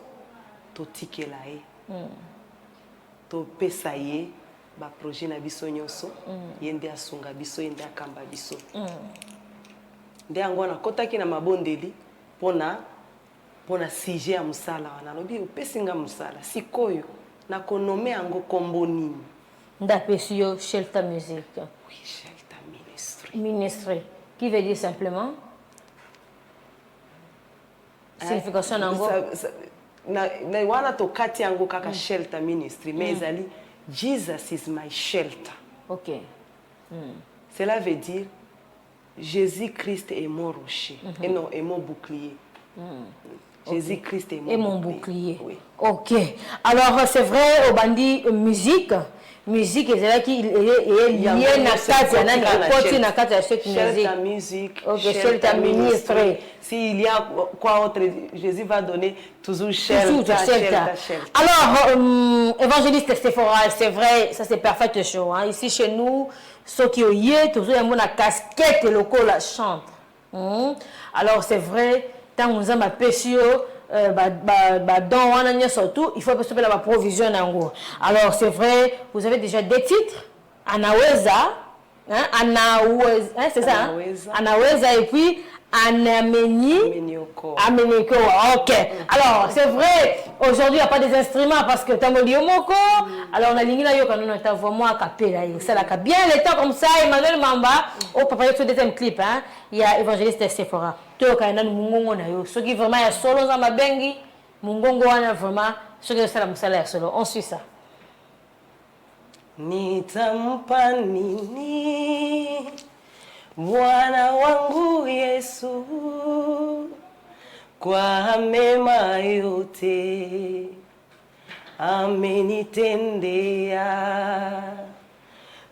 totikela ye topesa ye ba projet na biso nyonso ye nde asunga biso ye nde akamba biso nde yango na kotaki na mabondeli pona sujet ya musala wana lobi opesi nga musala sikoyo na konome yango kombo nini ndapesi yo Shelta Music. Oui, Shelta Ministry. Ministry qui veut dire simplement signification nango na wana to kati yango kaka Shelta Ministry mais ezali Jesus is my shelter. OK. Cela veut dire Jésus-Christ est mon rocher et non est mon bouclier. Jésus-Christ est mon bouclier. Oui. OK. Alors c'est vrai au bandi musique est là qui est lié na kati ya nani côté na kati ya cette musique. OK, Shelta ministre. S'il y a quoi autre Jésus va donner toujours Shelta. Alors évangéliste Sephora, c'est vrai, ça c'est parfait show hein. Ici chez nous ceux qui oyé toujours un na casquette local la chante. Alors c'est vrai tant nous avons péché surtout il faut que la provision nango. Alors c'est vrai, vous avez déjà des titres Anaweza hein, c'est ça hein? Anaweza et puis Amenyoko. OK. Alors c'est vrai, aujourd'hui il n'y a pas des instruments parce que tamoli moko. Alors on a lingina yo quand on est vraiment à capella, ça la bien les temps comme ça Emmanuel Mamba au papa sur deuxième clip hein, il y a évangéliste Sephora. To kana mungongo na yo. Ce qui vraiment ya solo za mabengi, mungongo wana vraiment ce que ça la musala ya solo. On suit ça. Nitampa nini Bwana wangu Yesu kwa mema yote amenitendea.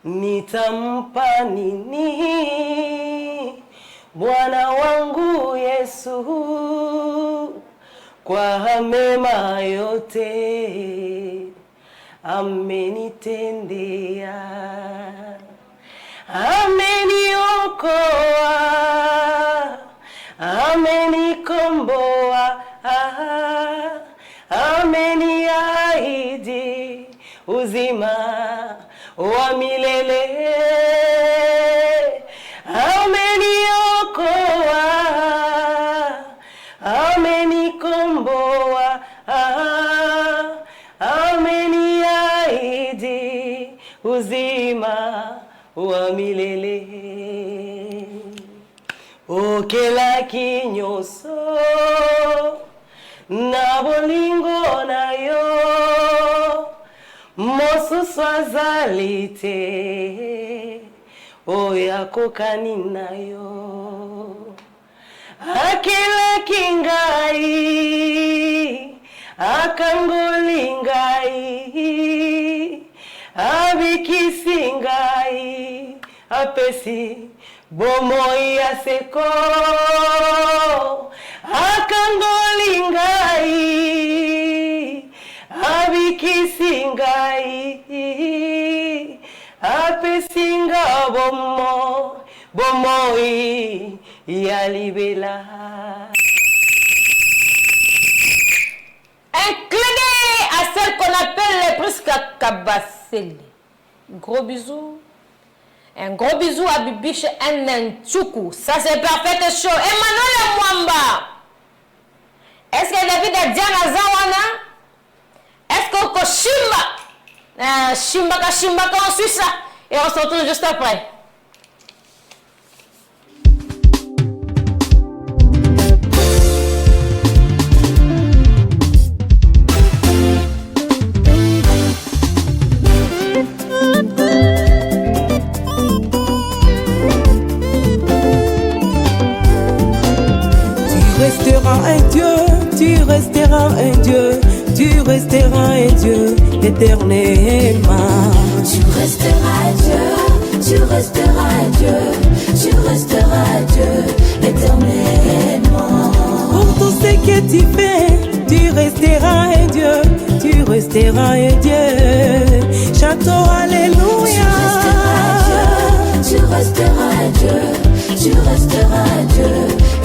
Nitampa nini Bwana wangu Yesu kwa mema yote amenitendea, ameniokoa, amenikomboa, ameniahidi uzima wa milele, ameniokoa, amenikomboa, ameniahidi uzima wa milele. Okelaki nyonso na bolingo na yo, mosusu azali te oyo akokani na yo. Akelaki ngai, akangoli ngai, abikisi ngai, apesi bomoi ya seko. Akangoli ngai, abikisi ngai, apesi nga bomoi ya libela. Un clin d'œil à celle qu'on appelle les Priska Kabasele. Gros bisous. Un gros bisou à Bibiche Nchoukou. Ça c'est Perfect Show. Emmanuel Mwamba. Est-ce que David a Diana Zawana? Est-ce que Koshimba? Shimbaka en Suisse. Et on se retrouve juste après. Tu resteras un Dieu, tu resteras un Dieu éternellement. Tu resteras un Dieu, tu resteras un Dieu, tu resteras un Dieu éternellement. Pour tout ce que tu fais, tu resteras un Dieu, tu resteras un Dieu. Chantons Alléluia. Tu resteras un Dieu, tu resteras un Dieu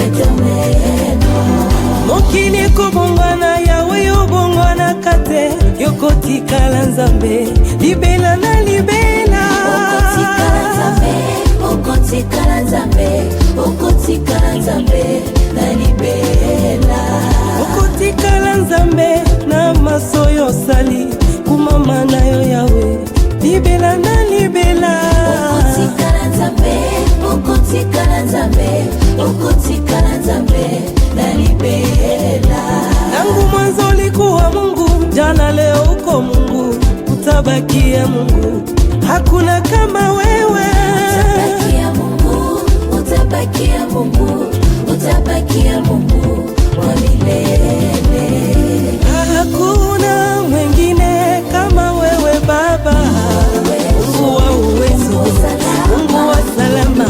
éternellement. Mokili kobongwana yawe yobongwana kate yokotikala nzambe libela na libela. Okotikala nzambe, okotikala nzambe na libela. Okotikala nzambe na maso yosali kumama na yo yawe libela na libela. Okotikala nzambe, okotikala nzambe, okotikala nzambe na libela. Tangu mwanzo ulikuwa Mungu, jana leo uko Mungu, utabakia Mungu, hakuna kama wewe. Utabakia Mungu, utabakia Mungu, utabakia Mungu wa milele. Hakuna mwingine kama wewe Baba, Mungu wa uwezo, Mungu wa salama,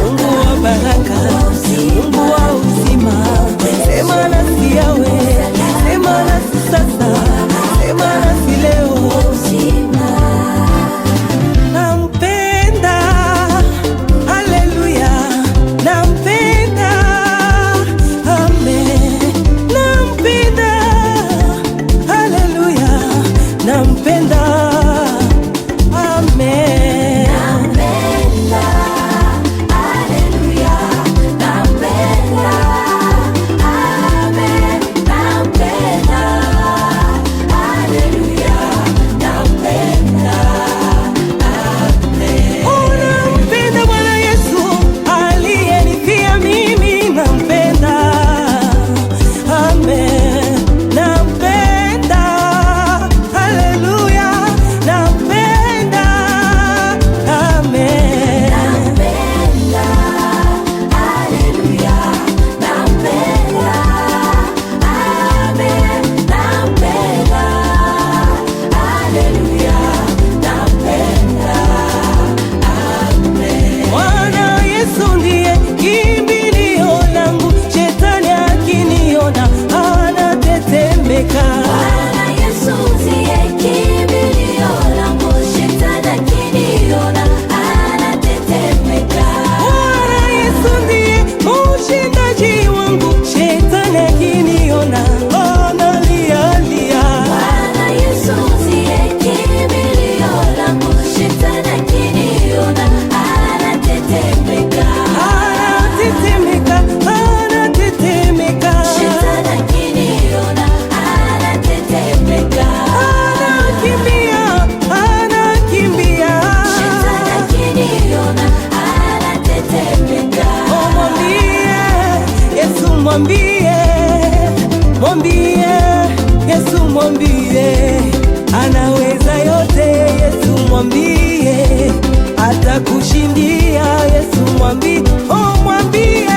Mungu wa baraka, Mungu wa uzima. Sema nasi yawe, sema nasi sasa, sema nasi leo. Nampenda, haleluya, nampenda, mwambie, mwambie Yesu, mwambie anaweza yote. Yesu mwambie atakushindia. Yesu mwambie, oh mwambie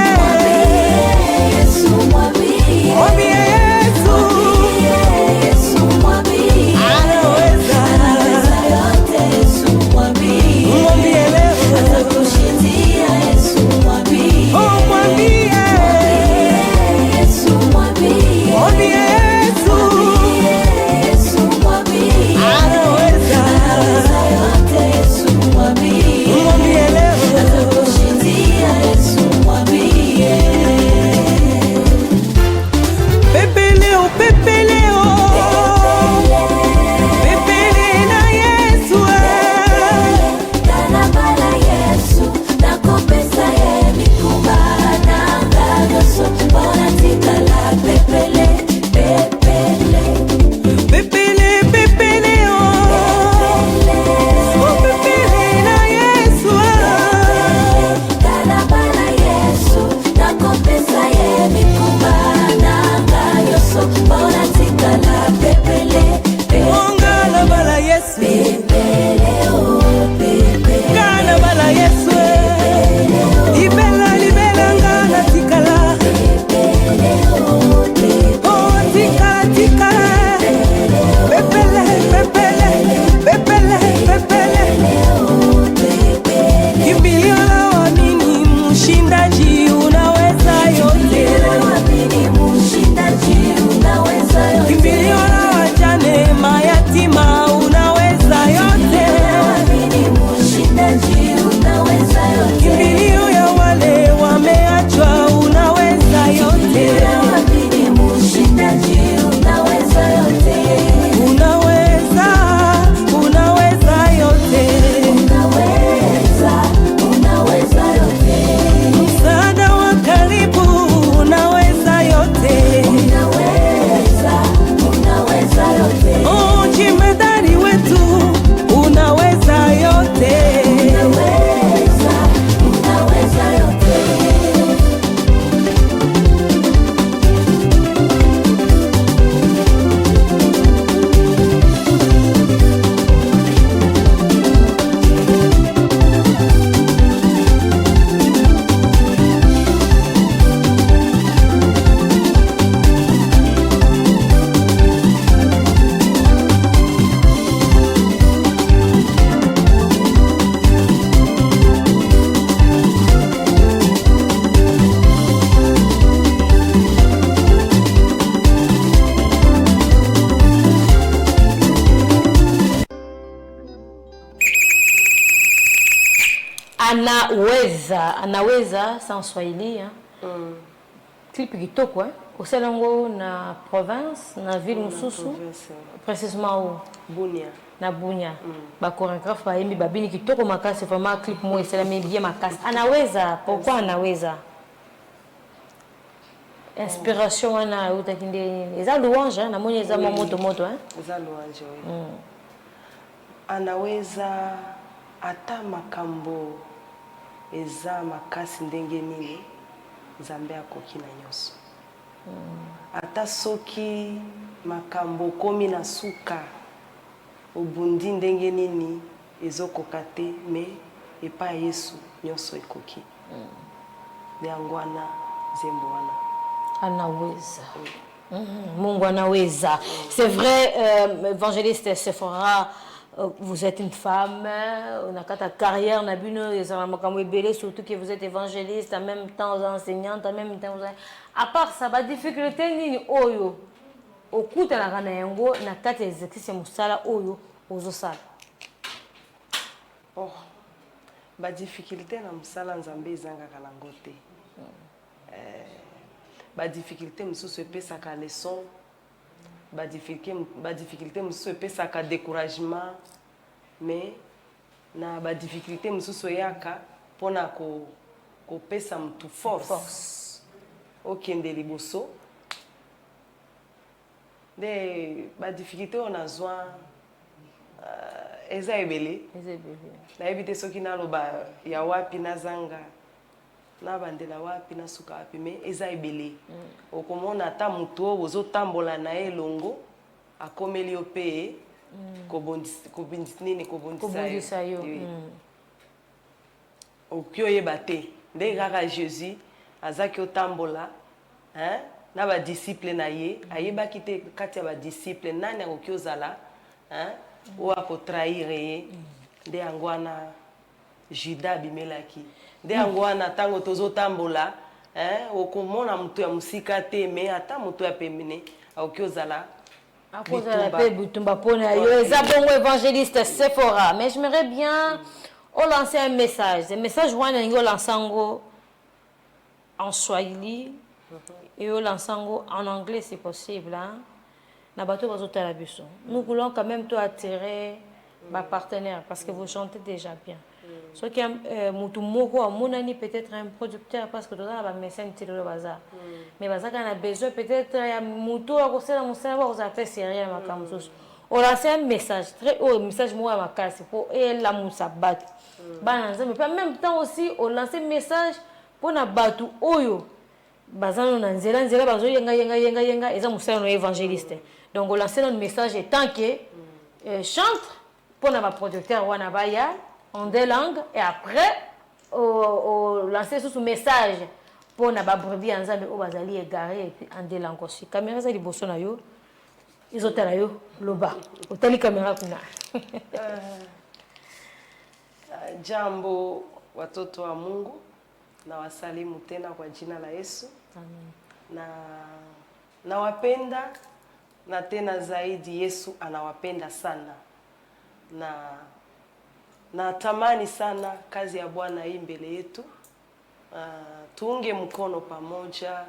Yesu, mwambie, mwambie Yesu, Yesu mwambie anaweza yote. Yesu mwambie, mwambie leo atakushindia. Yesu mwambie, oh mwambie Yesu mwambie, mwambie Yesu Yesu mwambie anaweza yote. Yesu mwambie, mwambie leo atakushindia. Yesu mwambie. pepe leo, pepe leo, pepe na Yesu Kanabala Yesu, nakopesa ye mikumba nanga yoso, bona tikala pepele, pepele. pepele, pepele oh pepele na Yesu Kanabala Yesu, nakopesa ye mikumba nanga yoso, bona tikala pepele, ongala bala Yesu pepele, oh pepele. kana bala Yesu libela, libela ngana tikala oh tikala, tikala pepele, pepele, pepele, pepele kimbilio la waamini, mshindaji unaweza yote. Kimbilio la wajane, mayatima unaweza yote. Kimbilio ya wale wameachwa unaweza yote. Unaweza, unaweza yote. Msaada wa karibu unaweza yote. Oh, jemedari wetu unaweza yote. Anaweza sans Swahili clip kitoko osalango na province na ville mususu précisément où Bunia na Bunia ba chorégraphe ba yembi babini kitoko makasi vraiment clip mo esalami bien makasi. Anaweza, pourquoi anaweza? Inspiration wana utakinde eza louange na moni eza moto moto eza louange anaweza ata makambo eza makasi ndenge nini Nzambe akoki na nyonso. Ata soki makambo komi na suka obundi ndenge nini ezokoka te me epa Yesu nyonso ekoki. Yango wana zembo wana anaweza. Mungu anaweza. C'est vrai, évangéliste Sephora, vous êtes une femme, on a ta carrière, on a vu surtout que vous êtes évangéliste, en même temps enseignante, en même temps. À part ça, la difficulté ni oyo. Au coup de la rana yango, na kati exercice musala oyo ozosala. Oh, ba difficulté na musala Nzambe ezanga kalango te. Ba difficulté mususu epesaka leçon, ba difficulté mususu epesaka découragement, mais na ba difficulté mususu yaka pona ko pesa mtu force okende liboso. De ba difficulté on a besoin eza ebele na ebite soki naloba ya wapi nazanga na bandela wapi na suka wapi mais eza ebele okomona ata mutu oyo ozotambola na ye elongo akomeli yo mpe kobondisa yo okoki oyeba te nde kaka Jésus azaki otambola na badisciple na ye ayebaki te kati ya badisciple nani akoki ozala oyo akotrahire ye nde yango wana Juda abimelaki nde yango wana ntango tozotambola okomona moto ya mosika te me ata moto ya pembeni akoki ozala bitumba mpona yo eza bongo évangéliste Sephora. Mais j'aimerais bien lancer un message wana ndenge olancer yango en swahili et olancer yango en anglais si possible na bato bazotala biso. Nous voulons quand même toi attirer ma partenaire parce que vous chantez déjà bien. Ce qui est mutu moko amonani peut-être un producteur parce que toza na ba mécène tilo bazar. Mais bazar quand a besoin peut-être ya mutu akosela musala ba koza sérieux makambo soso. On lance un message très haut message moi makasi pour la musabat. Bana nzambe mais en même temps aussi on lance un message pour na batu oyo bazano na nzela bazo yenga eza musala no évangéliste. Donc on lance un message tant que chante pour na producteur wana baya en deux langues et après lancer sous message pour na ba brebis ensemble au bazali égaré et puis en deux langues aussi caméra za liboso na yo izotala yo loba otali caméra kuna jambo watoto wa Mungu na wasalimu tena kwa jina la Yesu. Amen. Na wapenda na tena zaidi Yesu anawapenda sana na tamani sana kazi ya Bwana hii mbele yetu. Tuunge mkono pamoja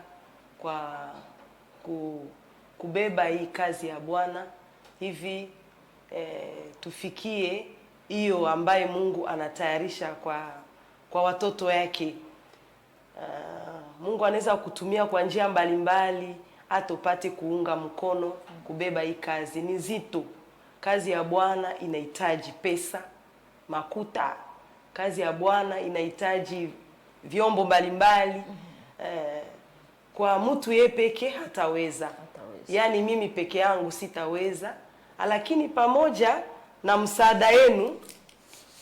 kwa kubeba hii kazi ya Bwana hivi tufikie hiyo ambaye Mungu anatayarisha kwa watoto yake. Mungu anaweza kutumia kwa njia mbalimbali atopate kuunga mkono kubeba hii kazi. Ni nzito. Kazi ya Bwana inahitaji pesa, makuta. Kazi ya Bwana inahitaji vyombo mbalimbali. Kwa mtu yeye peke hataweza. Yaani mimi peke yangu sitaweza, lakini pamoja na msaada yenu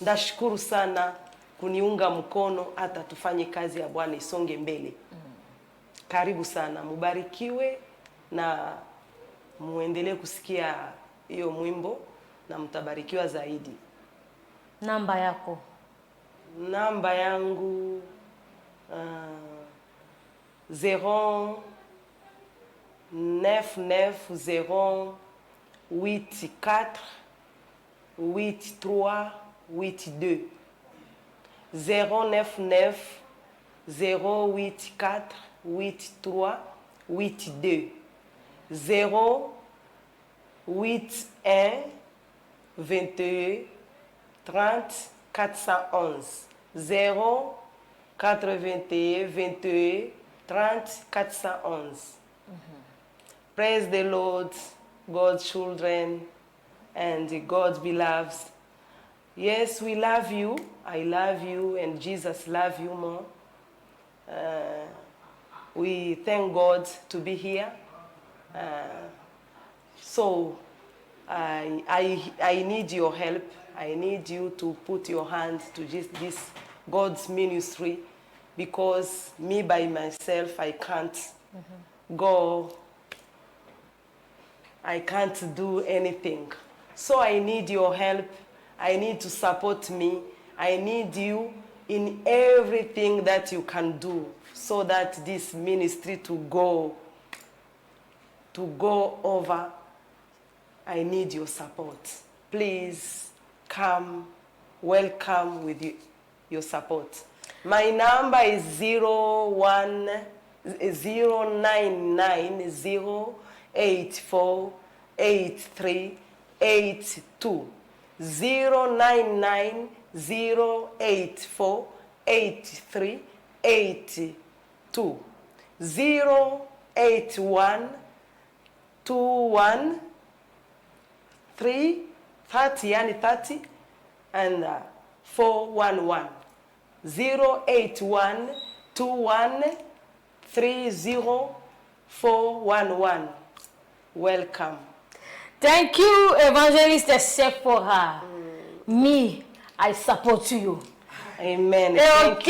ndashukuru sana kuniunga mkono hata tufanye kazi ya Bwana isonge mbele. Karibu sana, mubarikiwe na muendelee kusikia hiyo mwimbo na mtabarikiwa zaidi. Namba yako? Namba yangu 099084838382 099 084 8382 081 21 30 411 0 81 21 30 411. Praise the Lord, God's children and God's beloved. Yes, we love you. I love you, and Jesus loves you more. We thank God to be here. So I need your help. I need you to put your hand to this God's ministry, because me by myself I can't go. I can't do anything. So I need your help. I need to support me. I need you in everything that you can do so that this ministry to go over. I need your support. Please come, welcome with your support. My number is 0990848382. 0990848382. 08121 30 yani 30 and 411. 081 2130-411. Welcome. Thank you, Evangeliste Sephora. Me, I support you. Amen. Ok.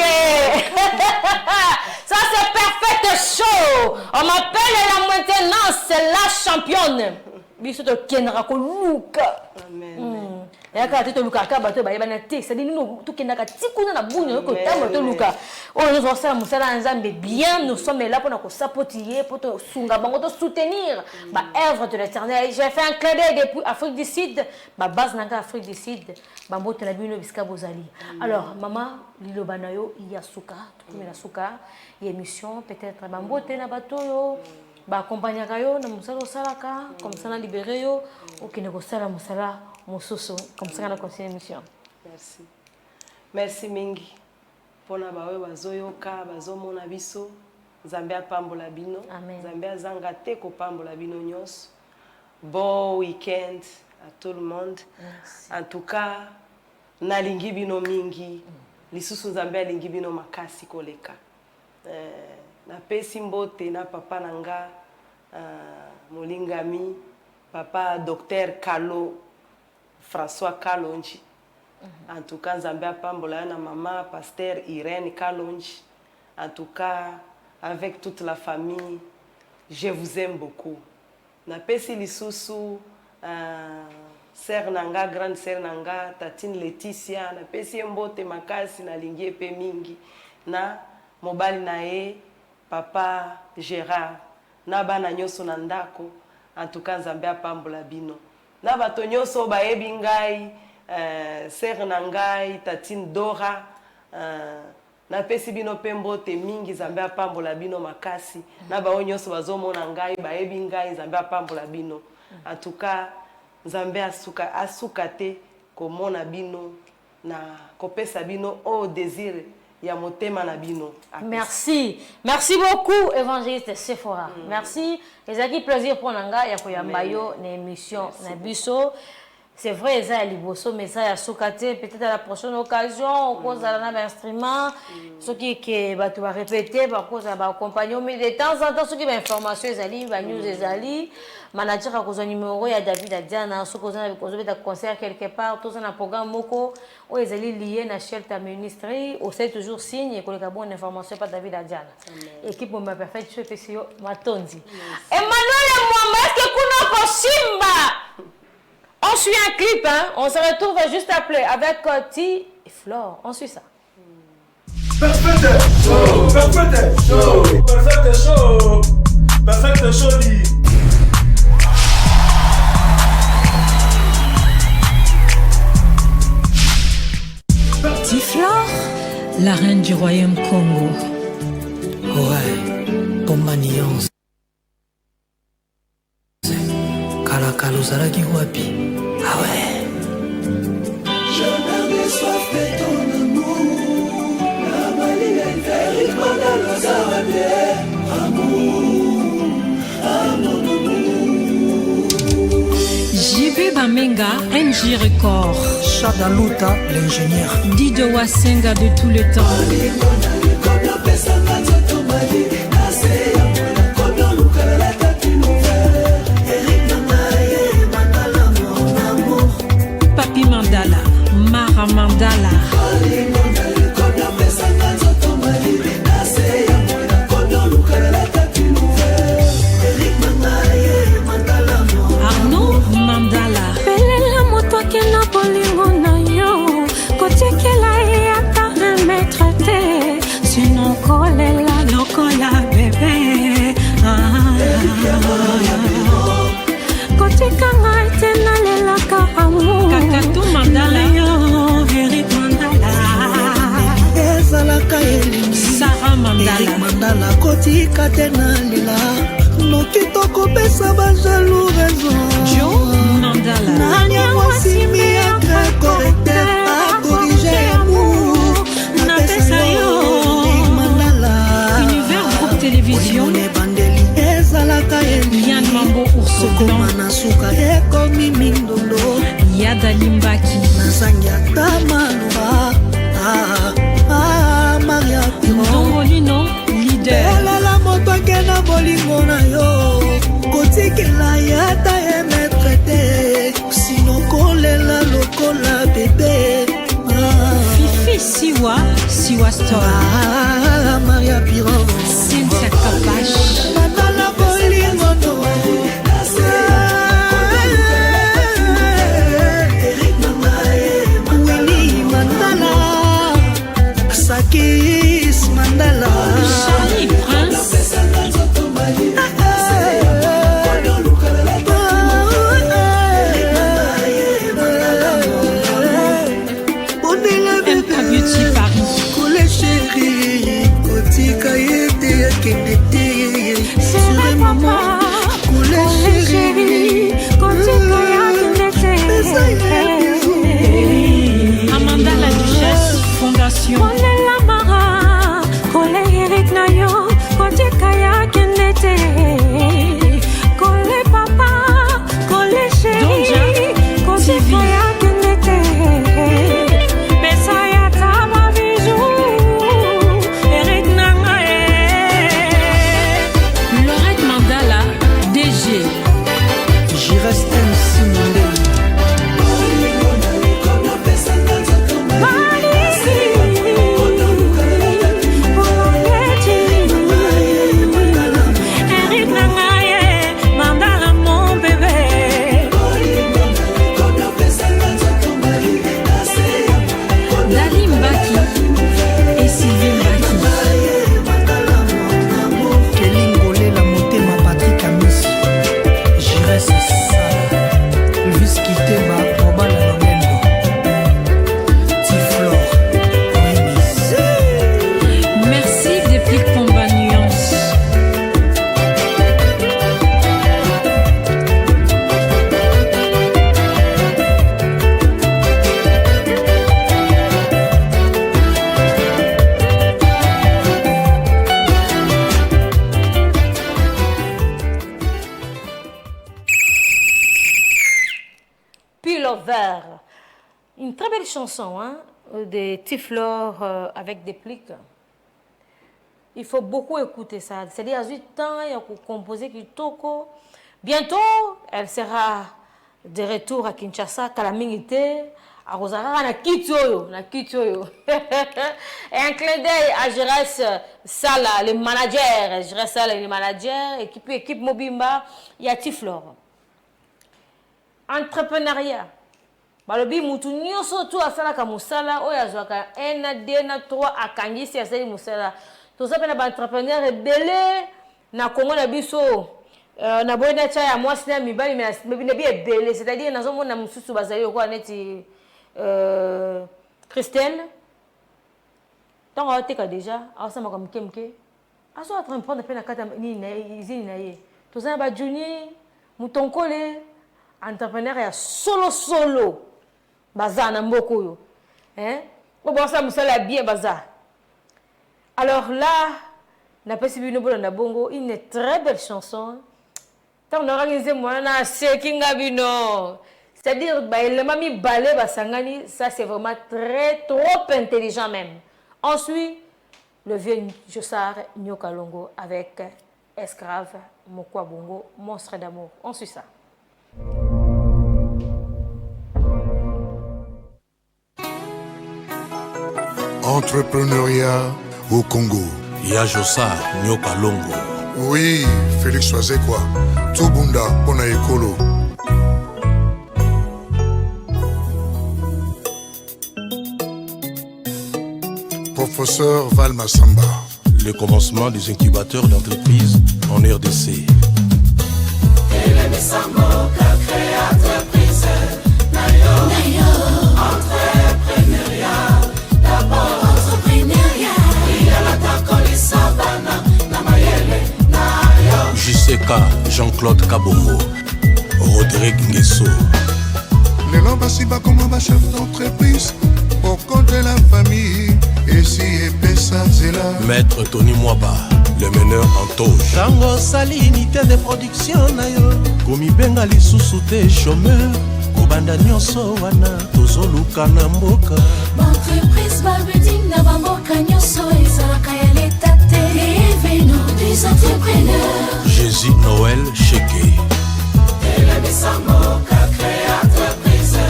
Ça, c'est Perfect Show. On m'appelle la maintenance, la championne. Biso to kenra ko luka. Amen. Ya ka to luka ka bato ba yebana te. C'est dit nous tout kenaka tikuna na bunyo ko tamo to luka. On nous on sait musala nzambe bien, nous sommes là pour nous supporter, pour te sunga bango to soutenir ba œuvre de l'Éternel. J'ai fait un clin d'œil depuis Afrique du Sud, ba base nanga Afrique du Sud, ba mbote na bino biska bozali. Alors maman liloba na yo yasuka, to komela suka, émission peut-être ba mbote na bato yo. Ba accompagner yo na musala salaka comme ça na libérer yo okine ko sala musala mususu comme ça na continuer émission. Merci. Merci mingi. Pona bawe bazoyoka bazomona biso Nzambe apambola bino. Nzambe azanga te ko pambola bino nyos. Bon week-end à tout le monde. Merci. En tout cas nalingi bino mingi lisusu Nzambe alingi bino makasi koleka. Na pesi mbote na papa nanga molingami papa docteur Kalo François Kalonji. En tout cas Nzambe apambola na maman pasteur Irène Kalonji. En tout cas avec toute la famille, je vous aime beaucoup. Na pesi lisusu sœur nanga, grande sœur nanga, tatine Laetitia, na pesi mbote makasi na lingie pe mingi na mobali na e papa Gérard na bana nyoso na ndako. En tout cas Nzambe apambola bino na bato nyoso bayebi ngai sœur na ngai tatine Dora na pesi bino pe mbote mingi. Nzambe apambola bino makasi na bao nyoso bazomona ngai bayebi ngai. Nzambe apambola bino. En tout cas Nzambe asuka te komona bino na kopesa bino au désir ya motema na bino. Merci. Merci beaucoup Évangéliste Sephora. Merci. Ezaki plaisir pour nanga ya koyamba yo na émission na biso. C'est vrai ça liboso mais ça ya sokate peut-être à la prochaine occasion au cause de l'instrument ce qui que ba tu vas répéter par cause ba accompagner mais de temps en temps ce qui ba information ezali ba news ezali manager a cause numéro ya David Adiana ce cause na cause de concert quelque part tout ça na programme moko o ezali lié na shelter ministry au c'est toujours signe et que la bonne information pas David Adiana équipe Bomba Perfect Show pesio matondi Emmanuel Mwamba est-ce que kuna ko Simba. On suit un clip, hein? On se retrouve juste après avec Ti et Flore. On suit ça. Perfect show, perfect show, perfect show, perfect show. Ti Flore, la reine du royaume Congo. Ouais, Pombaniance. Kalakalo ozalaki wapi? Ah ouais. Je n'avais soif de ton amour. La maline intérieure dans nos arabes. Amour, amour. JB Bamenga, NJ Record. Chadaluta, l'ingénieur. Dido Wasenga de tout le temps. Papi Mandala, Mara Mandala. Arnaud Mandala. Pelela moto akena bolingo na yo kotekela eyaka na maître te sinon kolela lokola bebe kotikanga ete nalelaka amour Kakatou Mandala yo Eric Mandala ezalaka elingi Sarah Mandala. Eric Mandala kotika te nalela noki tokopesa bajalou raison Joe Mandala. naniango simi etre correcteur akorige amour napesa yo Eric Mandala Univers Groupe Télévision. Olimone bandeli ezalaka elingi Yann Mambo Ourso okoma Blanc. na suka ekomi mindondo Yada Limbaki. nazangi ata maloba Maria Piron Ndongolino Ah, Maria Piron, Cynthia Kabash, Mandala Bolingo no. Willy Mandala, Sakis Mandala, Charlie Prince, MK Beauty Paris, Kole chéri, Kotika yete yakendete, c'est maman, Kole chéri, Amanda la Duchesse Fondation, Kole Lamara, Kole Eric Nayo, Kote Kaya Kendete, Kole Papa, Kole Chéri, Kote Kaya Kendete, Besaya Tama Bijou, Eric Nangae, Laurette Mandala, DG, j'y reste MC Mandela. Une très belle chanson hein, de Tiflor avec des pliques. Il faut beaucoup écouter ça. C'est-à-dire, à 8 ans, il y a composé Kitoko. Bientôt, elle sera de retour à Kinshasa, Kalamingité, à Rosara, na Kitoyo. Et un clin d'œil à Jerez Sala, le manager. Jerez Sala, le manager, équipe Mobimba, il y a Tiflor. Entrepreneuriat. Balobi mutu nyoso tu asala ka musala oya zwaka 1 na 2 na 3 akangisi asali musala to ça pena ba entrepreneur ebele na Congo na biso na boyena cha ya mwasi na mibali mais na bi ebele c'est-à-dire nazo mona mususu bazali ko neti Christelle tant oteka déjà asama comme kemke aso entreprendre pena kata ni na izini na ye to za ba junior mutonkole entrepreneur ya solo baza na mboko yo hein bon ça musala bien baza. Alors là na pesi bino bona na bongo une très belle chanson tant on organise moi na sekinga bino c'est-à-dire ba le mami balé basangani ça c'est vraiment très trop intelligent même. Ensuite le vieux Jossar Nyoka Longo avec Escrave Mokwa Bongo Monstre d'amour. On suit ça. Entrepreneuriat au Congo. Yajosa Nyoka Longo. Oui, Félix Soazé quoi. Tubunda Pona Ekolo. Professeur Val Massamba. Le commencement des incubateurs d'entreprise en RDC. JCK, Jean-Claude Kabongo, Rodrigue Nguesso. Les gens basiba comme un chef d'entreprise pour compter la famille et si épessa zela. Maître Tony Mwaba, le meneur en toge. Tango sali unité de production na yo. Komi benga lisusu te chômeur. Kobanda nyonso wana tozoluka na mboka. Entreprise Babeding na bamboka nyonso ezalaka ya leta te. Bienvenue des entrepreneurs. Jésus Noël Cheke. Elemisa mboka créatrice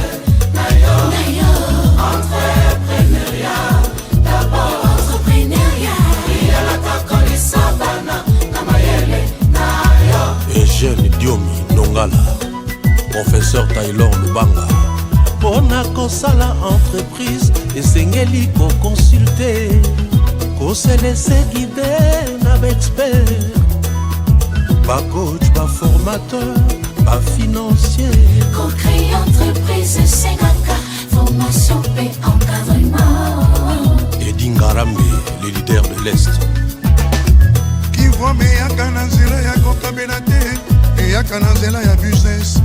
na yo. Entrepreneuriat d'abord. professeur Taylor Lubanga. Pona kosala entreprise esengeli koconsulte koselese guide na baexpert bacoach baformateur bafinancier. Qu'on crée entreprise Sengaka, formation et encadrement. Edi Ngarambe, le leader de l'Est. Kivwame yaka na nzela ya kokabela te eyaka na nzela ya business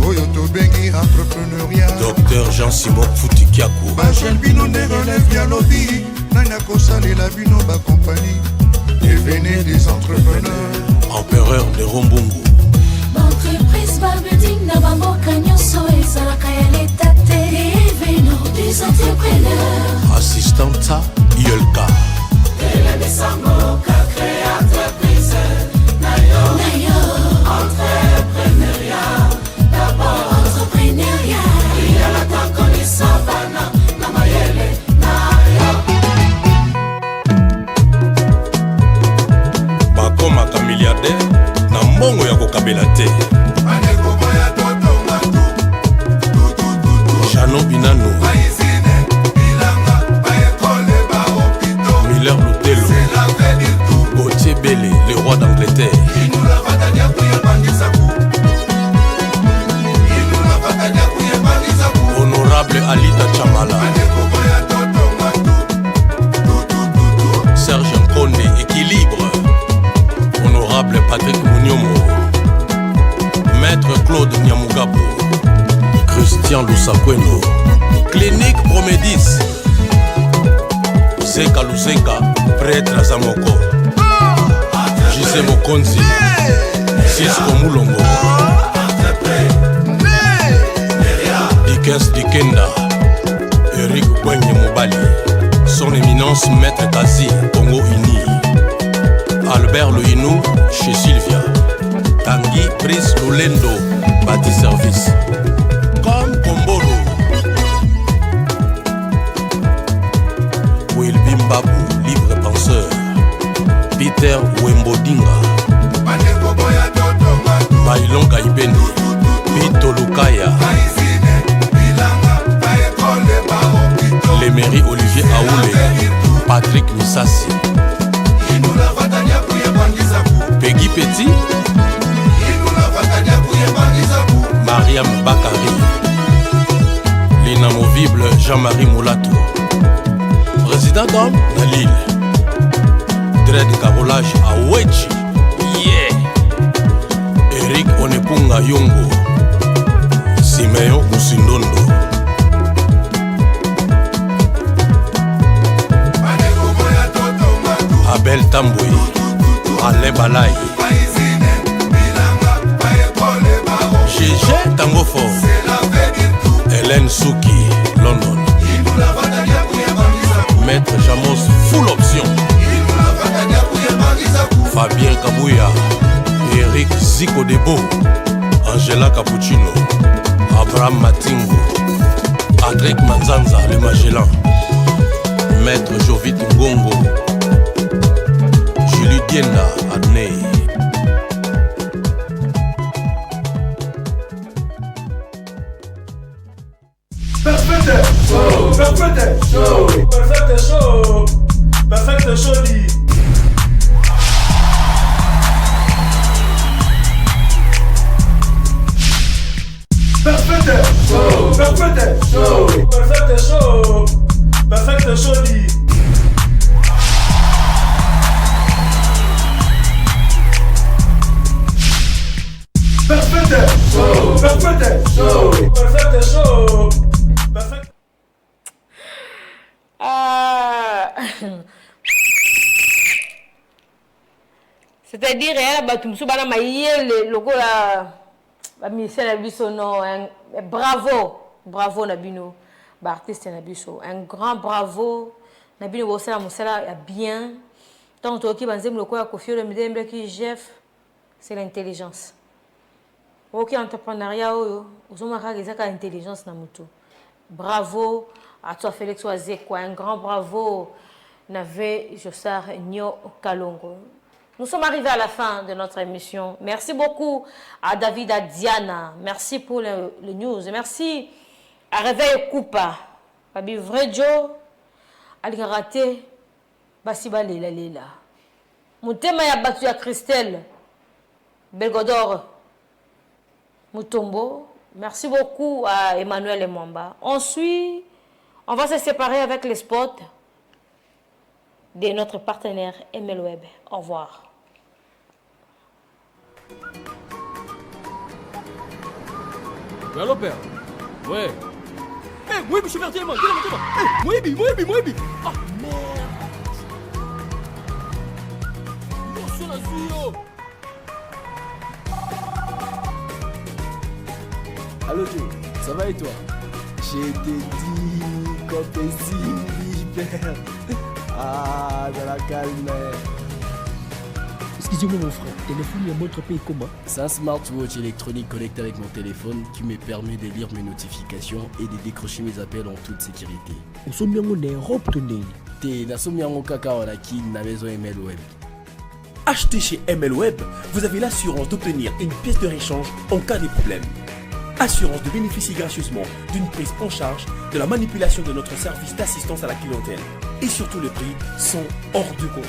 oyo tobengi entrepreneuriat. Docteur Jean-Simon Futikiakou. Bajeune bino nde relève ya lobi nani akosalela bino bakompagnie devenez des entrepreneurs. Empereur de Rombungu. Entreprise Babeding na bamboka nyonso ezalaka ya leta te. Devenons des entrepreneurs. Assistante ILK. Telemisa mboka crée entreprise Nayo entrepreneuriat. D'abord entrepreneuriat. Il y a la tankoni savana na mayele Nayo. Bakomaka milliardaire na mbongo ya kokabela te. Jano Binano Miller Lutelo Gauthier Bele, le roi d'Angleterre. Honorable Alita Chamala Serge Nkonde, équilibre. Honorable Patrick Mouniomo, Maître Claude Nyamugabo, Christian Lusakweno, Clinique Promédis, Zeka Luzeka, Prêtre Azamoko, Jise Mokonzi, Cisco Moulongo, Dickens Dikenda, Eric Gwenye Mobali, Son Éminence Maître Kazi, Congo Uni, Albert Loinou chez Sylvia, Tanguy Brice Lolendo, Bâti Service, comme Kombolo, Wilbim Babou, libre penseur, Peter Wembodinga, Bailon Kaibeni, Pito Lukaya, Lemery Olivier Aoulé, Patrick Misasi, Peggy Petit, Mariam Bakari, l'inamovible Jean-Marie Moulatou, président d'homme de Lille, Dred Carolage à Wechi, yeah, Eric Onepunga Yongo, Simeon Musindondo, Abel Tamboui, Alain Balai, GG Tango Fort, Hélène Souki, London, Maître Jamos, full option, Fabien Kabouya, Eric Zico Debo, Angela Cappuccino, Abraham Matingo, Patrick Manzanza, le Magellan, Maître Jovit Ngongo, Julie Dienda, Adnei. Perfect show, perfect show, perfect show, perfect show di. Perfect show, perfect show, perfect show, perfect show di. Perfect show, perfect show, perfect show. C'est-à-dire, le logo la ministère Nabiso, bravo, bravo Nabino, artiste Nabiso, un grand bravo, Nabino Bossala Moussala a bien, tant que Banzem le quoi, Kofi le Mdembe qui Jeff, c'est l'intelligence. Ok, entrepreneuriat, aux hommes qui ont l'intelligence dans tout. Bravo à toi Félix Oazekwa, un grand bravo, Nave Jossar Nyo Kalongo. nous sommes arrivés à la fin de notre émission. Merci beaucoup à David, à Diana. Merci pour le news. Merci à Réveil Coupa. Babi Vrai Joe. Alikarate. Basiba Lela Lela. Moutema ya battu à Christelle. Belgodor. Moutombo. Merci beaucoup à Emmanuel et Mwamba. Ensuite, on va se séparer avec les spots de notre partenaire MLWeb. Au revoir. Oui, allô, père? Ouais. Eh, Mouibi, je suis perdu, dis-le-moi. Eh, Mouibi. Ah, merde. Yo, c'est la suite, Allô Joe, ça va et toi? J'ai été dit, compétit, père. Ah, dans la calme. Excusez-moi mon frère, téléphone ya montre pays comment? C'est un smartwatch électronique connecté avec mon téléphone qui me permet de lire mes notifications et de décrocher mes appels en toute sécurité. Osomiango na Europe toneli. Te nasomiango kaka wanaki na maison MLWeb. Achetez chez MLWeb, vous avez l'assurance d'obtenir une pièce de réchange en cas de problème. Assurance de bénéficier gracieusement d'une prise en charge de la manipulation de notre service d'assistance à la clientèle. Et surtout, les prix sont hors du compte.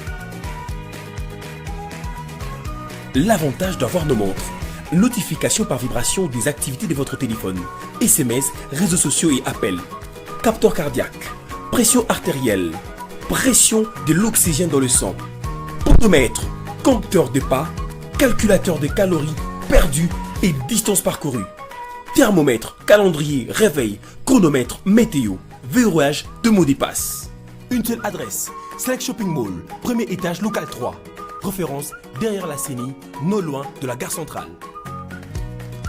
L'avantage d'avoir nos montres. Notification par vibration des activités de votre téléphone. SMS, réseaux sociaux et appels. Capteur cardiaque. Pression artérielle. Pression de l'oxygène dans le sang. Podomètre. Compteur de pas. Calculateur de calories perdues et distance parcourue. Thermomètre, calendrier, réveil, chronomètre, météo, verrouillage de mots de passe. Une seule adresse, Select Shopping Mall, premier étage, local 3. Référence derrière la CENI, non loin de la gare centrale.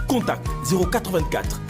Contact 084